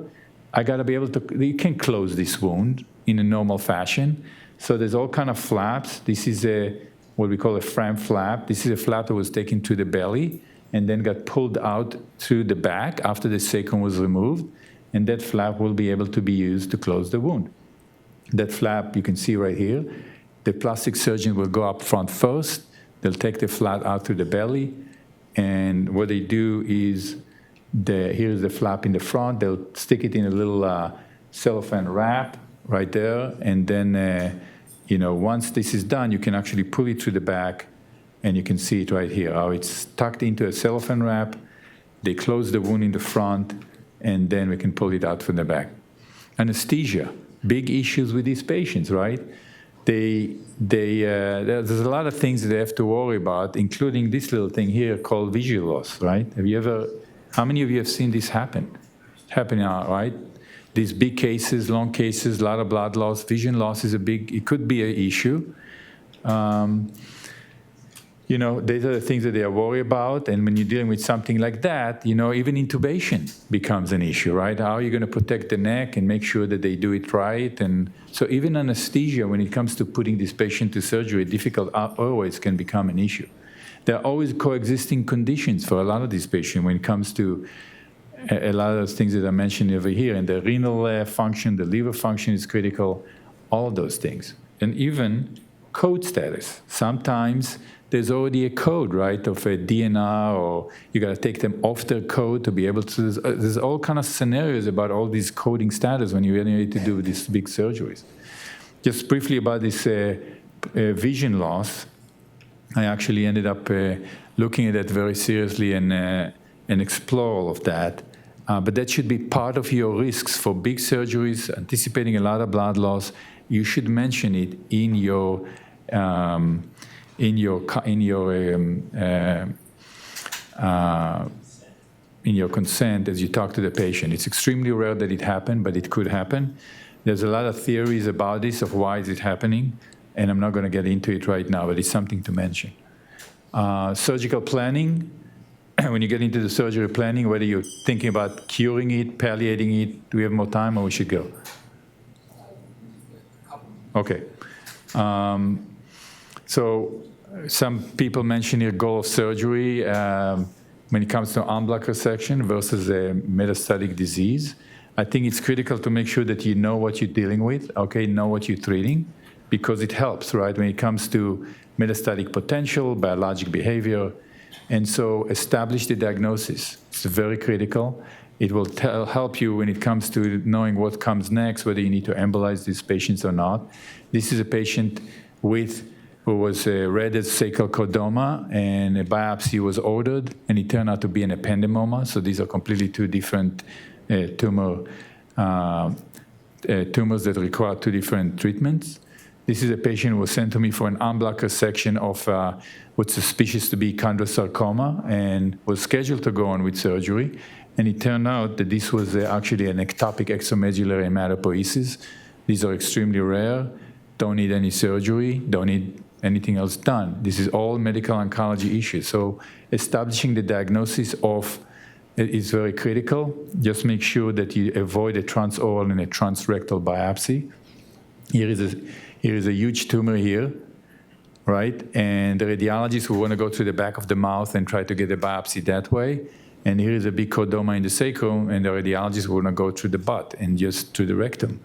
I got to be able to, you can close this wound in a normal fashion. So there's all kind of flaps. This is what we call a Fram flap. This is a flap that was taken to the belly and then got pulled out through the back after the sacrum was removed. And that flap will be able to be used to close the wound. That flap you can see right here. The plastic surgeon will go up front first. They'll take the flap out through the belly. And what they do is, here's the flap in the front. They'll stick it in a little cellophane wrap right there. And then, once this is done, you can actually pull it through the back. And you can see it right here, how it's tucked into a cellophane wrap. They close the wound in the front, and then we can pull it out from the back. Anesthesia, big issues with these patients, right? There's a lot of things that they have to worry about, including this little thing here called visual loss, right? How many of you have seen this happen? Happening, right? These big cases, long cases, a lot of blood loss, vision loss is it could be an issue. These are the things that they are worried about. And when you're dealing with something like that, even intubation becomes an issue, right? How are you going to protect the neck and make sure that they do it right? And so even anesthesia, when it comes to putting this patient to surgery, difficult always can become an issue. There are always coexisting conditions for a lot of these patients when it comes to a lot of those things that I mentioned over here. And the renal function, the liver function is critical, all of those things. And even code status. Sometimes there's already a code, right, of a DNR, or you got to take them off their code to be able to. There's all kind of scenarios about all these coding status when you really need to do these big surgeries. Just briefly about this vision loss, I actually ended up looking at that very seriously and explore all of that. But that should be part of your risks for big surgeries, anticipating a lot of blood loss. You should mention it in your consent as you talk to the patient. It's extremely rare that it happened, but it could happen. There's a lot of theories about this, of why is it happening, and I'm not going to get into it right now, but it's something to mention. Surgical planning, when you get into the surgery planning, whether you're thinking about curing it, palliating it, do we have more time or we should go? Okay. So some people mention here goal of surgery when it comes to unblocked resection versus a metastatic disease. I think it's critical to make sure that you know what you're dealing with, okay, know what you're treating, because it helps, right, when it comes to metastatic potential, biologic behavior. And so establish the diagnosis. It's very critical. It will help you when it comes to knowing what comes next, whether you need to embolize these patients or not. This is a patient who was read as sacral chordoma, and a biopsy was ordered, and it turned out to be an ependymoma. So these are completely two different tumors that require two different treatments. This is a patient who was sent to me for an unblocked resection of what's suspicious to be chondrosarcoma and was scheduled to go on with surgery. And it turned out that this was actually an ectopic extramedullary hematopoiesis. These are extremely rare, don't need any surgery, don't need anything else done. This is all medical oncology issues. So establishing the diagnosis of it is very critical. Just make sure that you avoid a transoral and a transrectal biopsy. Here is a huge tumor here, right? And the radiologist will want to go to the back of the mouth and try to get a biopsy that way. And here is a big chordoma in the sacrum, and the radiologist will want to go through the butt and just to the rectum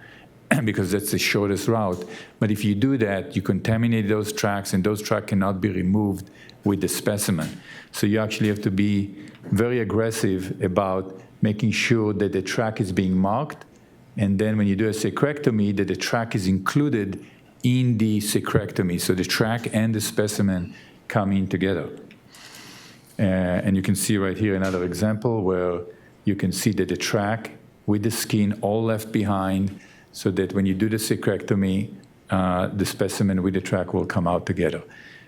because that's the shortest route. But if you do that, you contaminate those tracts, and those tracts cannot be removed with the specimen. So you actually have to be very aggressive about making sure that the tract is being marked, and then when you do a sacrectomy, that the tract is included in the sacrectomy. So the tract and the specimen come in together. And you can see right here another example where you can see that the tract with the skin all left behind, so that when you do the sacrectomy, the specimen with the tract will come out together.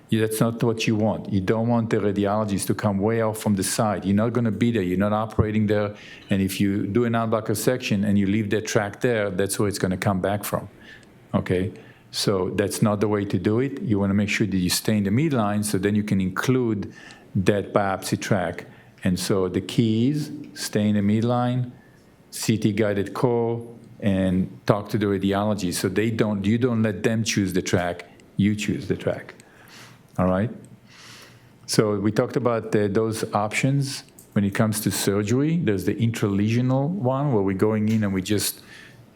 That's not what you want. You don't want the radiologist to come way off from the side. You're not going to be there. You're not operating there. And if you do an outbacker section and you leave that tract there, that's where it's going to come back from. Okay? So that's not the way to do it. You want to make sure that you stay in the midline, so then you can include that biopsy tract. And so the key is stay in the midline, CT-guided core, and talk to the radiologist. So you don't let them choose the tract. You choose the tract. All right? So we talked about those options. When it comes to surgery, there's the intralesional one where we're going in and we just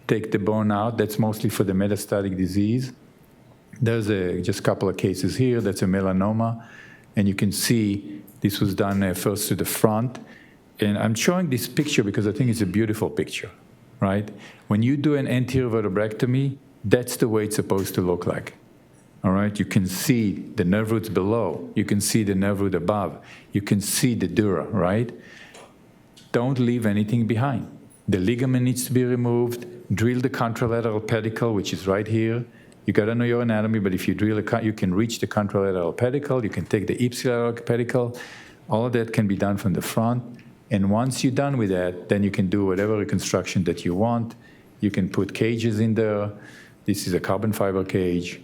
take the bone out. That's mostly for the metastatic disease. There's just a couple of cases here. That's a melanoma. And you can see this was done first to the front. And I'm showing this picture because I think it's a beautiful picture, right? When you do an anterior vertebrectomy, that's the way it's supposed to look like. All right, you can see the nerve roots below. You can see the nerve root above. You can see the dura, right? Don't leave anything behind. The ligament needs to be removed. Drill the contralateral pedicle, which is right here. You got to know your anatomy, but if you drill you can reach the contralateral pedicle. You can take the ipsilateral pedicle. All of that can be done from the front. And once you're done with that, then you can do whatever reconstruction that you want. You can put cages in there. This is a carbon fiber cage.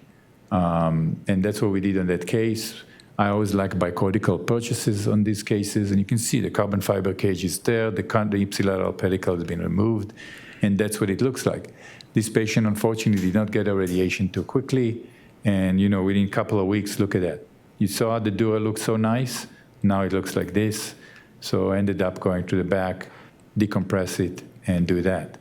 And that's what we did on that case. I always like bicortical purchases on these cases, and you can see the carbon fiber cage is there, the ipsilateral pedicle has been removed, and that's what it looks like. This patient, unfortunately, did not get a radiation too quickly, and within a couple of weeks, look at that. You saw the dura look so nice, now it looks like this, so I ended up going to the back, decompress it, and do that.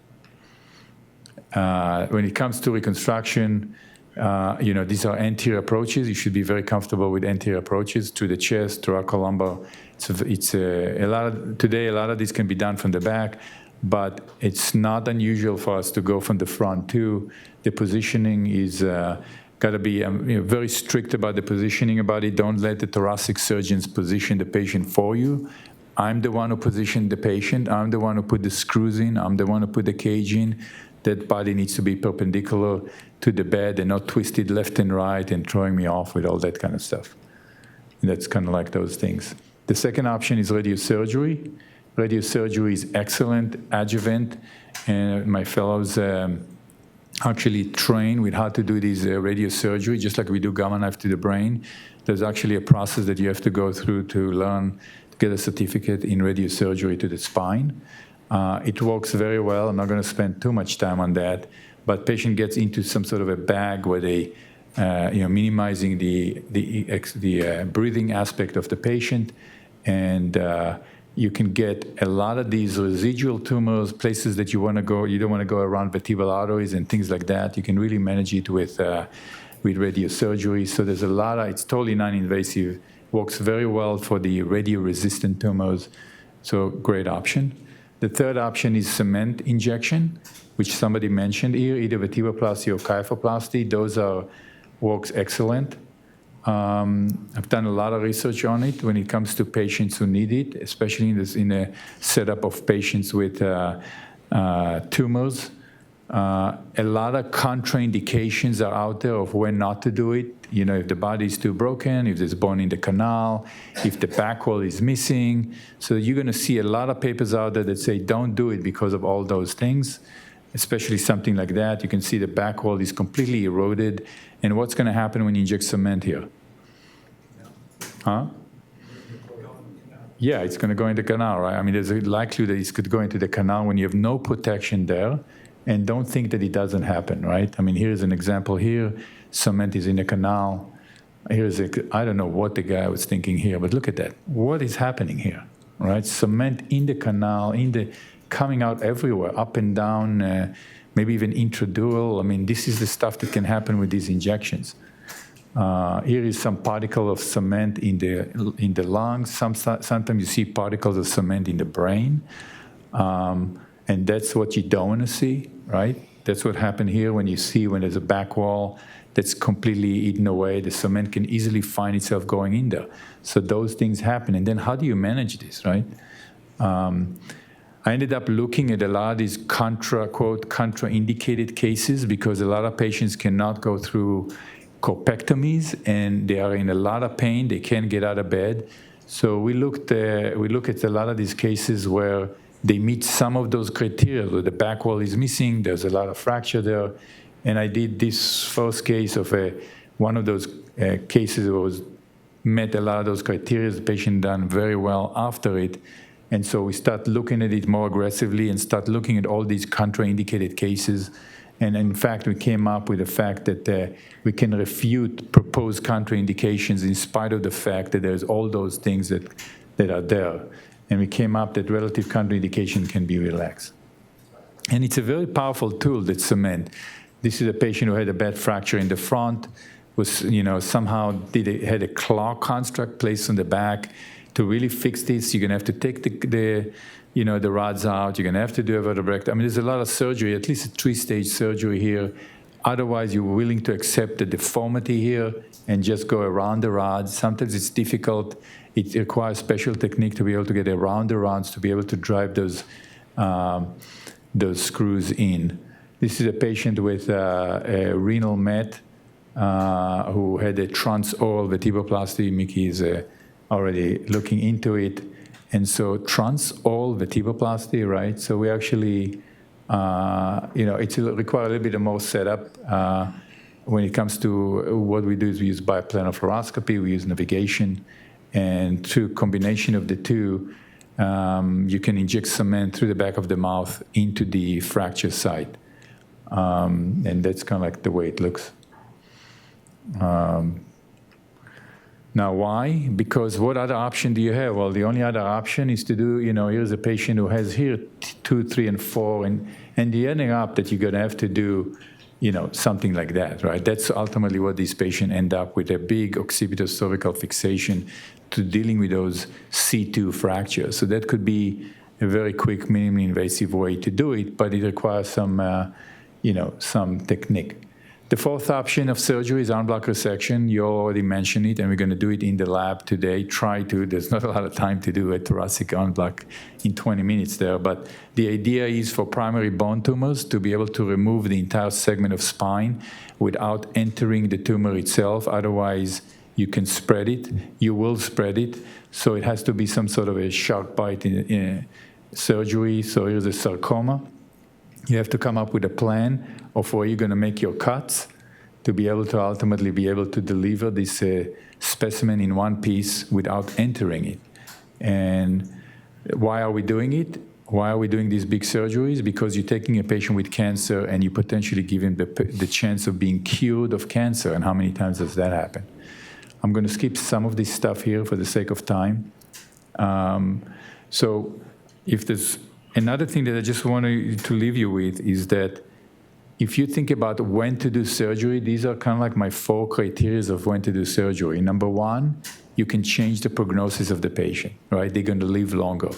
When it comes to reconstruction, these are anterior approaches. You should be very comfortable with anterior approaches to the chest, thoracolumbar. Today, a lot of this can be done from the back, but it's not unusual for us to go from the front too. The positioning is got to be very strict about the positioning about it. Don't let the thoracic surgeons position the patient for you. I'm the one who positioned the patient. I'm the one who put the screws in. I'm the one who put the cage in. That body needs to be perpendicular to the bed and not twisted left and right and throwing me off with all that kind of stuff. And that's kind of like those things. The second option is radiosurgery. Radiosurgery is excellent adjuvant, and my fellows actually train with how to do this radiosurgery, just like we do gamma knife to the brain. There's actually a process that you have to go through to learn to get a certificate in radiosurgery to the spine. It works very well. I'm not going to spend too much time on that, but patient gets into some sort of a bag where they, minimizing the breathing aspect of the patient, and you can get a lot of these residual tumors, places that you want to go. You don't want to go around vertebral arteries and things like that. You can really manage it with radiosurgery. So there's a lot of. It's totally non-invasive. Works very well for the radio-resistant tumors. So great option. The third option is cement injection, which somebody mentioned here, either vertebroplasty or kyphoplasty. Those works excellent. I've done a lot of research on it when it comes to patients who need it, especially in a setup of patients with tumors. A lot of contraindications are out there of when not to do it. If the body is too broken, if there's bone in the canal, if the back wall is missing. So you're going to see a lot of papers out there that say don't do it because of all those things, especially something like that. You can see the back wall is completely eroded. And what's going to happen when you inject cement here? Huh? Yeah, it's going to go into the canal, right? I mean, there's a likelihood that it could go into the canal when you have no protection there. and don't think that it doesn't happen, right? I mean, here's an example here. Cement is in the canal. Here's I don't know what the guy was thinking here, but look at that. What is happening here, right? Cement in the canal, coming out everywhere, up and down, maybe even intradural. I mean, this is the stuff that can happen with these injections. Here is some particle of cement in the lungs. Sometimes you see particles of cement in the brain. And that's what you don't want to see, right? That's what happened here when there's a back wall that's completely eaten away. The cement can easily find itself going in there. So those things happen. And then how do you manage this, right? I ended up looking at a lot of these contraindicated cases because a lot of patients cannot go through corpectomies and they are in a lot of pain. They can't get out of bed. So we look at a lot of these cases where they meet some of those criteria, where the back wall is missing, there's a lot of fracture there. And I did this first case of one of those cases that met a lot of those criteria. The patient done very well after it. And so we start looking at it more aggressively and start looking at all these contraindicated cases. And in fact, we came up with the fact that we can refute proposed contraindications in spite of the fact that there's all those things that are there. And we came up that relative contraindication can be relaxed. And it's a very powerful tool, that cement. This is a patient who had a bad fracture in the front, somehow had a claw construct placed on the back. To really fix this, you're gonna have to take the rods out, you're gonna have to do a vertebrectomy. I mean, there's a lot of surgery, at least a 3-stage surgery here. Otherwise, you're willing to accept the deformity here and just go around the rods. Sometimes it's difficult. It requires special technique to be able to get around the rods, to be able to drive those screws in. This is a patient with a renal met who had a transoral vertebroplasty. Mickey is already looking into it. And so transoral vertebroplasty, right? So we actually, it requires a little bit more setup. When it comes to what we do is we use biplanar fluoroscopy, we use navigation, and through combination of the two, you can inject cement through the back of the mouth into the fracture site. And that's kind of like the way it looks. Now, why? Because what other option do you have? Well, the only other option is to do, here's a patient who has here 2, 3, and 4, and the ending up that you're going to have to do, something like that, right? That's ultimately what these patients end up with, a big occipital-cervical fixation to dealing with those C2 fractures. So that could be a very quick, minimally invasive way to do it, but it requires some technique. The fourth option of surgery is en bloc resection. You already mentioned it, and we're going to do it in the lab today. There's not a lot of time to do a thoracic en bloc in 20 minutes there, but the idea is for primary bone tumors to be able to remove the entire segment of spine without entering the tumor itself. Otherwise, you can spread it. You will spread it. So it has to be some sort of a sharp bite in surgery. So here's a sarcoma. You have to come up with a plan of where you're going to make your cuts to be able to ultimately be able to deliver this specimen in one piece without entering it. And why are we doing it? Why are we doing these big surgeries? Because you're taking a patient with cancer and you potentially give him the chance of being cured of cancer. And how many times does that happen? I'm going to skip some of this stuff here for the sake of time. So if there's another thing that I just want to leave you with is that if you think about when to do surgery, these are kind of like my 4 criteria of when to do surgery. Number 1, you can change the prognosis of the patient, right? They're going to live longer.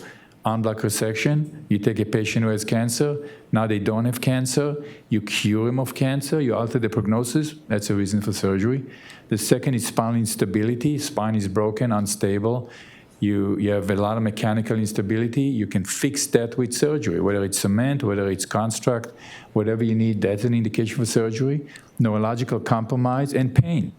En bloc resection, you take a patient who has cancer, now they don't have cancer, you cure him of cancer, you alter the prognosis, that's a reason for surgery. The second is spinal instability, spine is broken, unstable. You have a lot of mechanical instability. You can fix that with surgery, whether it's cement, whether it's construct, whatever you need, that's an indication for surgery. Neurological compromise and pain.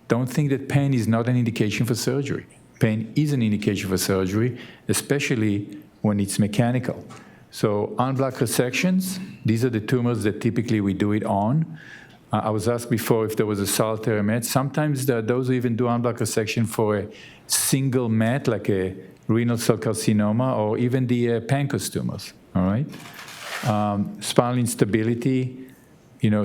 Don't think that pain is not an indication for surgery. Pain is an indication for surgery, especially when it's mechanical. So en bloc resections, these are the tumors that typically we do it on. I was asked before if there was a solitary met. Sometimes there are those who even do en bloc resection for a single met, like a renal cell carcinoma, or even the pancreas tumors, all right? Spinal instability,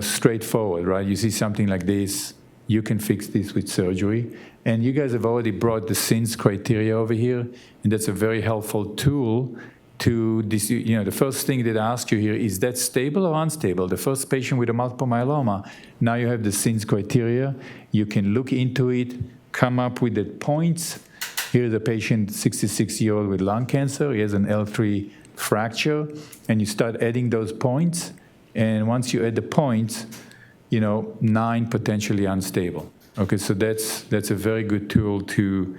straightforward, right? You see something like this, you can fix this with surgery. And you guys have already brought the SINS criteria over here, and that's a very helpful tool to this. The first thing that I ask you here, is that stable or unstable? The first patient with a multiple myeloma, now you have the SINS criteria. You can look into it, come up with the points. Here's a patient, 66-year-old with lung cancer. He has an L3 fracture, and you start adding those points. And once you add the points, 9 potentially unstable. Okay, so that's a very good tool to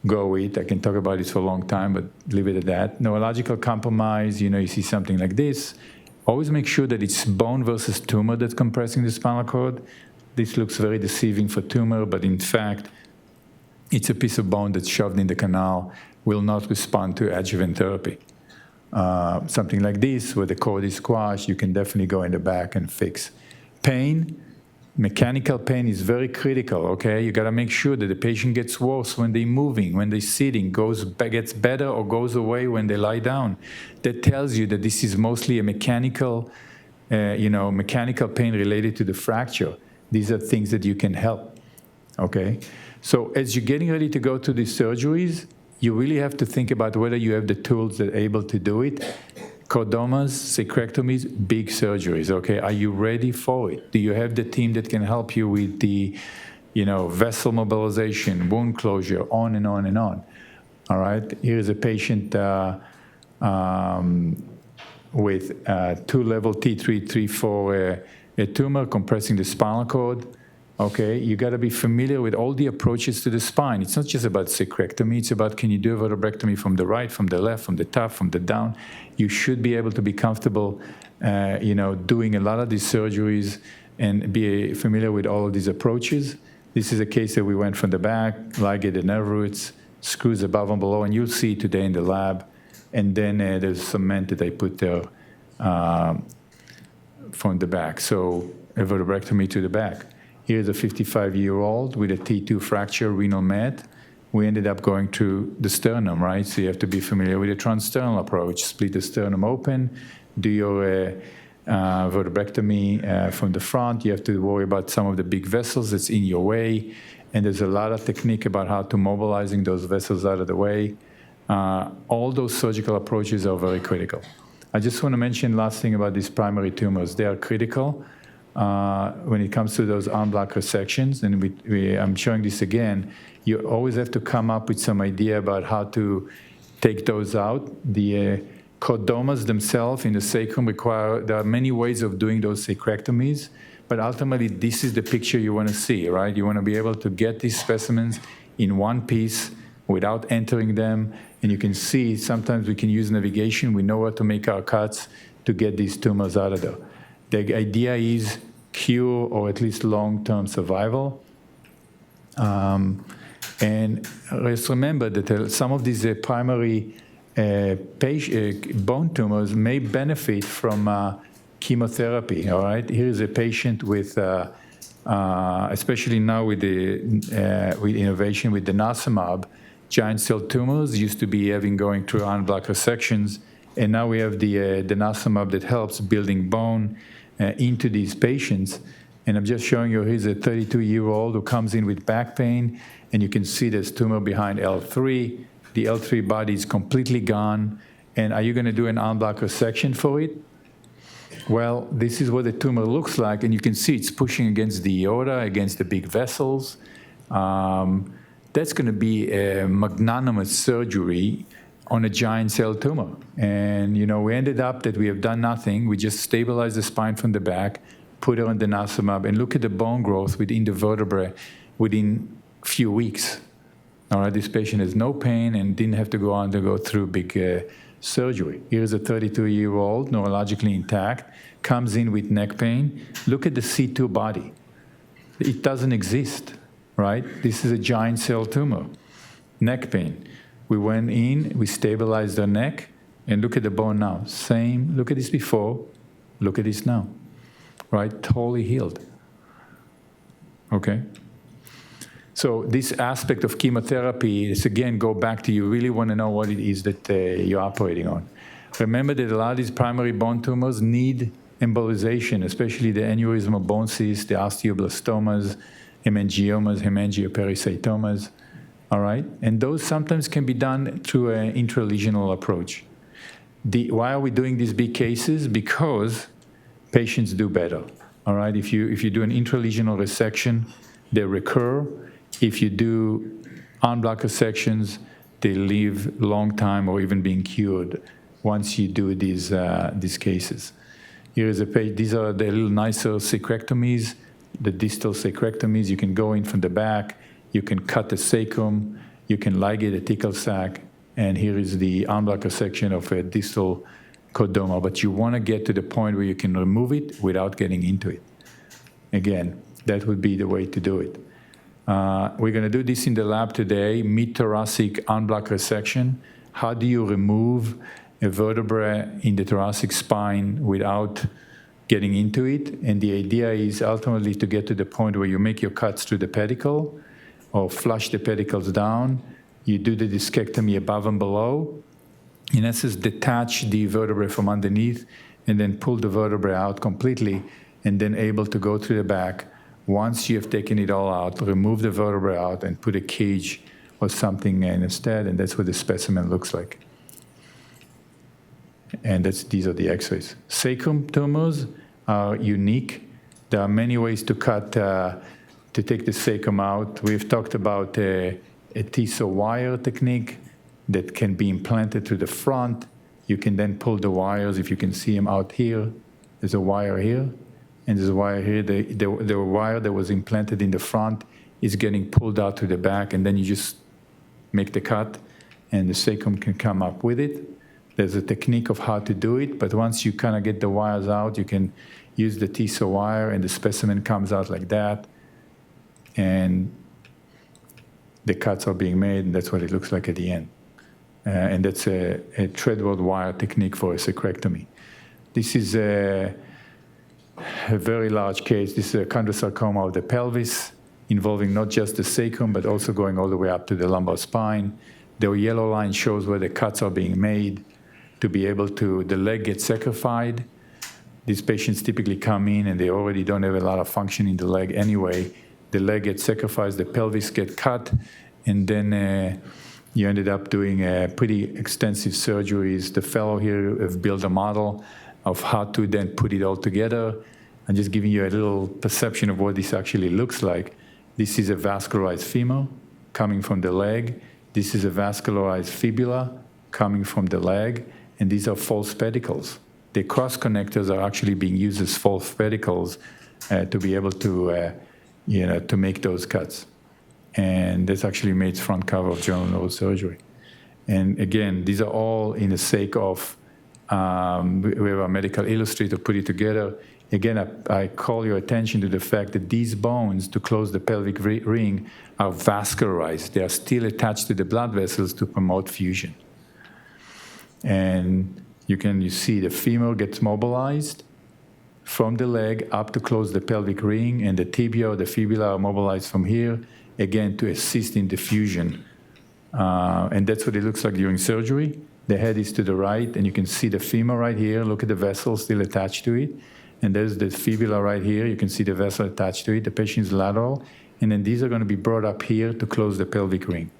go with. I can talk about this for a long time, but leave it at that. Neurological compromise, you see something like this. Always make sure that it's bone versus tumor that's compressing the spinal cord. This looks very deceiving for tumor, but in fact, it's a piece of bone that's shoved in the canal, will not respond to adjuvant therapy. Something like this, where the cord is squashed, you can definitely go in the back and fix. Pain, mechanical pain is very critical, okay? You gotta make sure that the patient gets worse when they're moving, when they're sitting, gets better or goes away when they lie down. That tells you that this is mostly a mechanical pain related to the fracture. These are things that you can help, okay? So as you're getting ready to go to these surgeries, you really have to think about whether you have the tools that are able to do it. Chordomas, sacrectomies, big surgeries, okay? Are you ready for it? Do you have the team that can help you with the, vessel mobilization, wound closure, on and on and on, all right? Here's a patient with 2-level T3, T4 a tumor compressing the spinal cord. Okay, you got to be familiar with all the approaches to the spine. It's not just about sacrectomy. It's about, can you do a vertebrectomy from the right, from the left, from the top, from the down? You should be able to be comfortable, doing a lot of these surgeries and be familiar with all of these approaches. This is a case that we went from the back, ligated nerve roots, screws above and below, and you'll see today in the lab. And then there's cement that I put there from the back. So a vertebrectomy to the back. Here's a 55-year-old with a T2 fracture, renal met. We ended up going to the sternum, right? So you have to be familiar with the transsternal approach. Split the sternum open, do your vertebrectomy from the front. You have to worry about some of the big vessels that's in your way. And there's a lot of technique about how to mobilizing those vessels out of the way. All those surgical approaches are very critical. I just want to mention last thing about these primary tumors. They are critical. When it comes to those en bloc resections, and I'm showing this again, you always have to come up with some idea about how to take those out. The chordomas themselves in the sacrum there are many ways of doing those sacrectomies, but ultimately this is the picture you want to see, right? You want to be able to get these specimens in one piece without entering them, and you can see sometimes we can use navigation. We know where to make our cuts to get these tumors out of there. The idea is cure or at least long-term survival. And let's remember that some of these primary bone tumors may benefit from chemotherapy, all right? Here is a patient with, especially now with innovation with denosumab, giant cell tumors used to be going through en bloc resections, and now we have the denosumab that helps building bone into these patients. And I'm just showing you, here's a 32-year-old who comes in with back pain, and you can see there's tumor behind L3. The L3 body is completely gone. And are you going to do an en bloc resection for it? Well, this is what the tumor looks like, and you can see it's pushing against the aorta, against the big vessels. That's going to be a magnanimous surgery on a giant cell tumor. And, we ended up that we have done nothing. We just stabilized the spine from the back, put it on denosumab, and look at the bone growth within the vertebrae within a few weeks. All right, this patient has no pain and didn't have to go through big surgery. Here's a 32-year-old, neurologically intact, comes in with neck pain. Look at the C2 body. It doesn't exist, right? This is a giant cell tumor. Neck pain. We went in, we stabilized their neck, and look at the bone now. Same, look at this before, look at this now, right? Totally healed, okay? So this aspect of chemotherapy is, again, go back to you really want to know what it is that you're operating on. Remember that a lot of these primary bone tumors need embolization, especially the aneurysmal bone cysts, the osteoblastomas, hemangiomas, hemangiopericytomas, all right? And those sometimes can be done through an intralesional approach. Why are we doing these big cases? Because patients do better, all right? If you do an intralesional resection, they recur. If you do en bloc resections, they live long time or even being cured once you do these cases. Here is a page. These are the little nicer sacrectomies, the distal sacrectomies. You can go in from the back. You can cut the sacrum. You can ligate a thecal sac. And here is the en bloc resection of a distal chordoma. But you want to get to the point where you can remove it without getting into it. Again, that would be the way to do it. We're going to do this in the lab today, mid-thoracic en bloc resection. How do you remove a vertebra in the thoracic spine without getting into it? And the idea is ultimately to get to the point where you make your cuts through the pedicle or flush the pedicles down. You do the discectomy above and below. In essence, detach the vertebrae from underneath and then pull the vertebrae out completely and then able to go through the back. Once you have taken it all out, remove the vertebrae out and put a cage or something instead, and that's what the specimen looks like. And these are the x-rays. Sacrum tumors are unique. There are many ways to cut, to take the sacrum out. We've talked about a TISO wire technique that can be implanted to the front. You can then pull the wires, if you can see them out here. There's a wire here, and there's a wire here. The wire that was implanted in the front is getting pulled out to the back, and then you just make the cut, and the sacrum can come up with it. There's a technique of how to do it, but once you kind of get the wires out, you can use the TISO wire, and the specimen comes out like that, and the cuts are being made, and that's what it looks like at the end. And that's a treadwell wire technique for a sacrectomy. This is a very large case. This is a chondrosarcoma of the pelvis, involving not just the sacrum, but also going all the way up to the lumbar spine. The yellow line shows where the cuts are being made to be able to, the leg gets sacrificed. These patients typically come in and they already don't have a lot of function in the leg anyway. The leg gets sacrificed, the pelvis gets cut, and then you ended up doing pretty extensive surgeries. The fellow here have built a model of how to then put it all together. I'm just giving you a little perception of what this actually looks like. This is a vascularized femur coming from the leg. This is a vascularized fibula coming from the leg, and these are false pedicles. The cross connectors are actually being used as false pedicles to be able to, to make those cuts. And this actually made front cover of Journal of Neurosurgery. And again, these are all in the sake of, we have a medical illustrator put it together. Again, I call your attention to the fact that these bones, to close the pelvic ring, are vascularized. They are still attached to the blood vessels to promote fusion. And you see the femur gets mobilized from the leg up to close the pelvic ring, and the tibia or the fibula are mobilized from here, again, to assist in the fusion. And that's what it looks like during surgery. The head is to the right, and you can see the femur right here. Look at the vessel still attached to it. And there's the fibula right here. You can see the vessel attached to it. The patient is lateral. And then these are going to be brought up here to close the pelvic ring.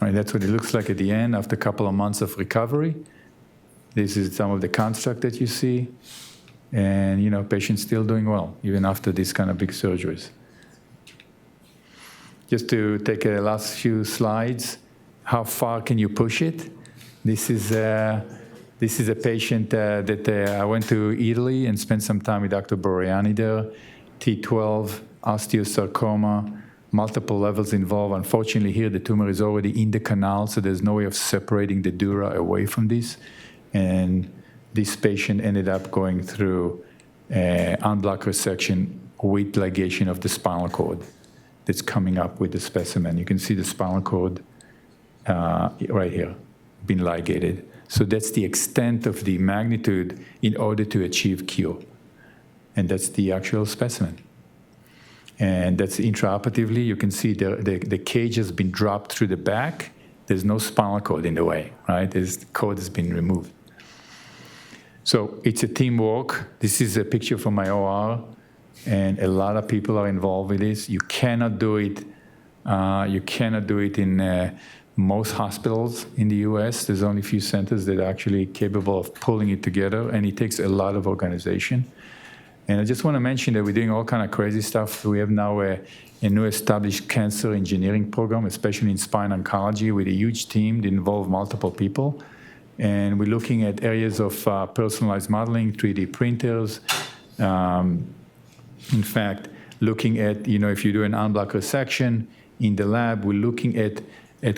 All right, that's what it looks like at the end after a couple of months of recovery. This is some of the construct that you see. And, patient's still doing well, even after these kind of big surgeries. Just to take a last few slides, how far can you push it? This is a patient that I went to Italy and spent some time with Dr. Boriani there. T12, osteosarcoma, multiple levels involved. Unfortunately, here the tumor is already in the canal, so there's no way of separating the dura away from this. And this patient ended up going through en bloc resection with ligation of the spinal cord that's coming up with the specimen. You can see the spinal cord right here, been ligated. So that's the extent of the magnitude in order to achieve cure. And that's the actual specimen. And that's intraoperatively. You can see the cage has been dropped through the back, There's no spinal cord in the way, right? The cord has been removed. So it's a teamwork. This is a picture from my OR, and a lot of people are involved with this. You cannot do it. You cannot do it in most hospitals in the U.S. There's only a few centers that are actually capable of pulling it together, and it takes a lot of organization. And I just want to mention that we're doing all kind of crazy stuff. We have now a new established cancer engineering program, especially in spine oncology, with a huge team that involve multiple people. And we're looking at areas of personalized modeling, 3D printers. In fact, looking at, if you do an en bloc resection in the lab, we're looking at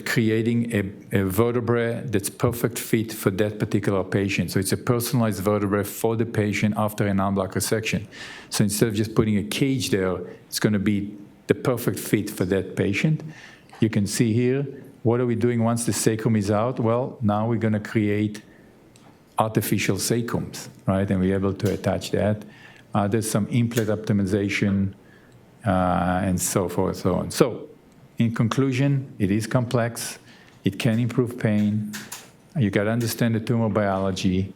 creating a vertebrae that's perfect fit for that particular patient. So it's a personalized vertebrae for the patient after an en bloc resection. So instead of just putting a cage there, it's going to be the perfect fit for that patient. You can see here, what are we doing once the sacrum is out? Well, now we're going to create artificial sacrums, right? And we're able to attach that. There's some implant optimization and so forth, so on. So in conclusion, it is complex. It can improve pain. You got to understand the tumor biology,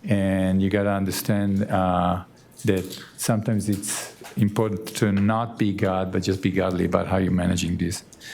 and you got to understand that sometimes it's important to not be God, but just be godly about how you're managing this.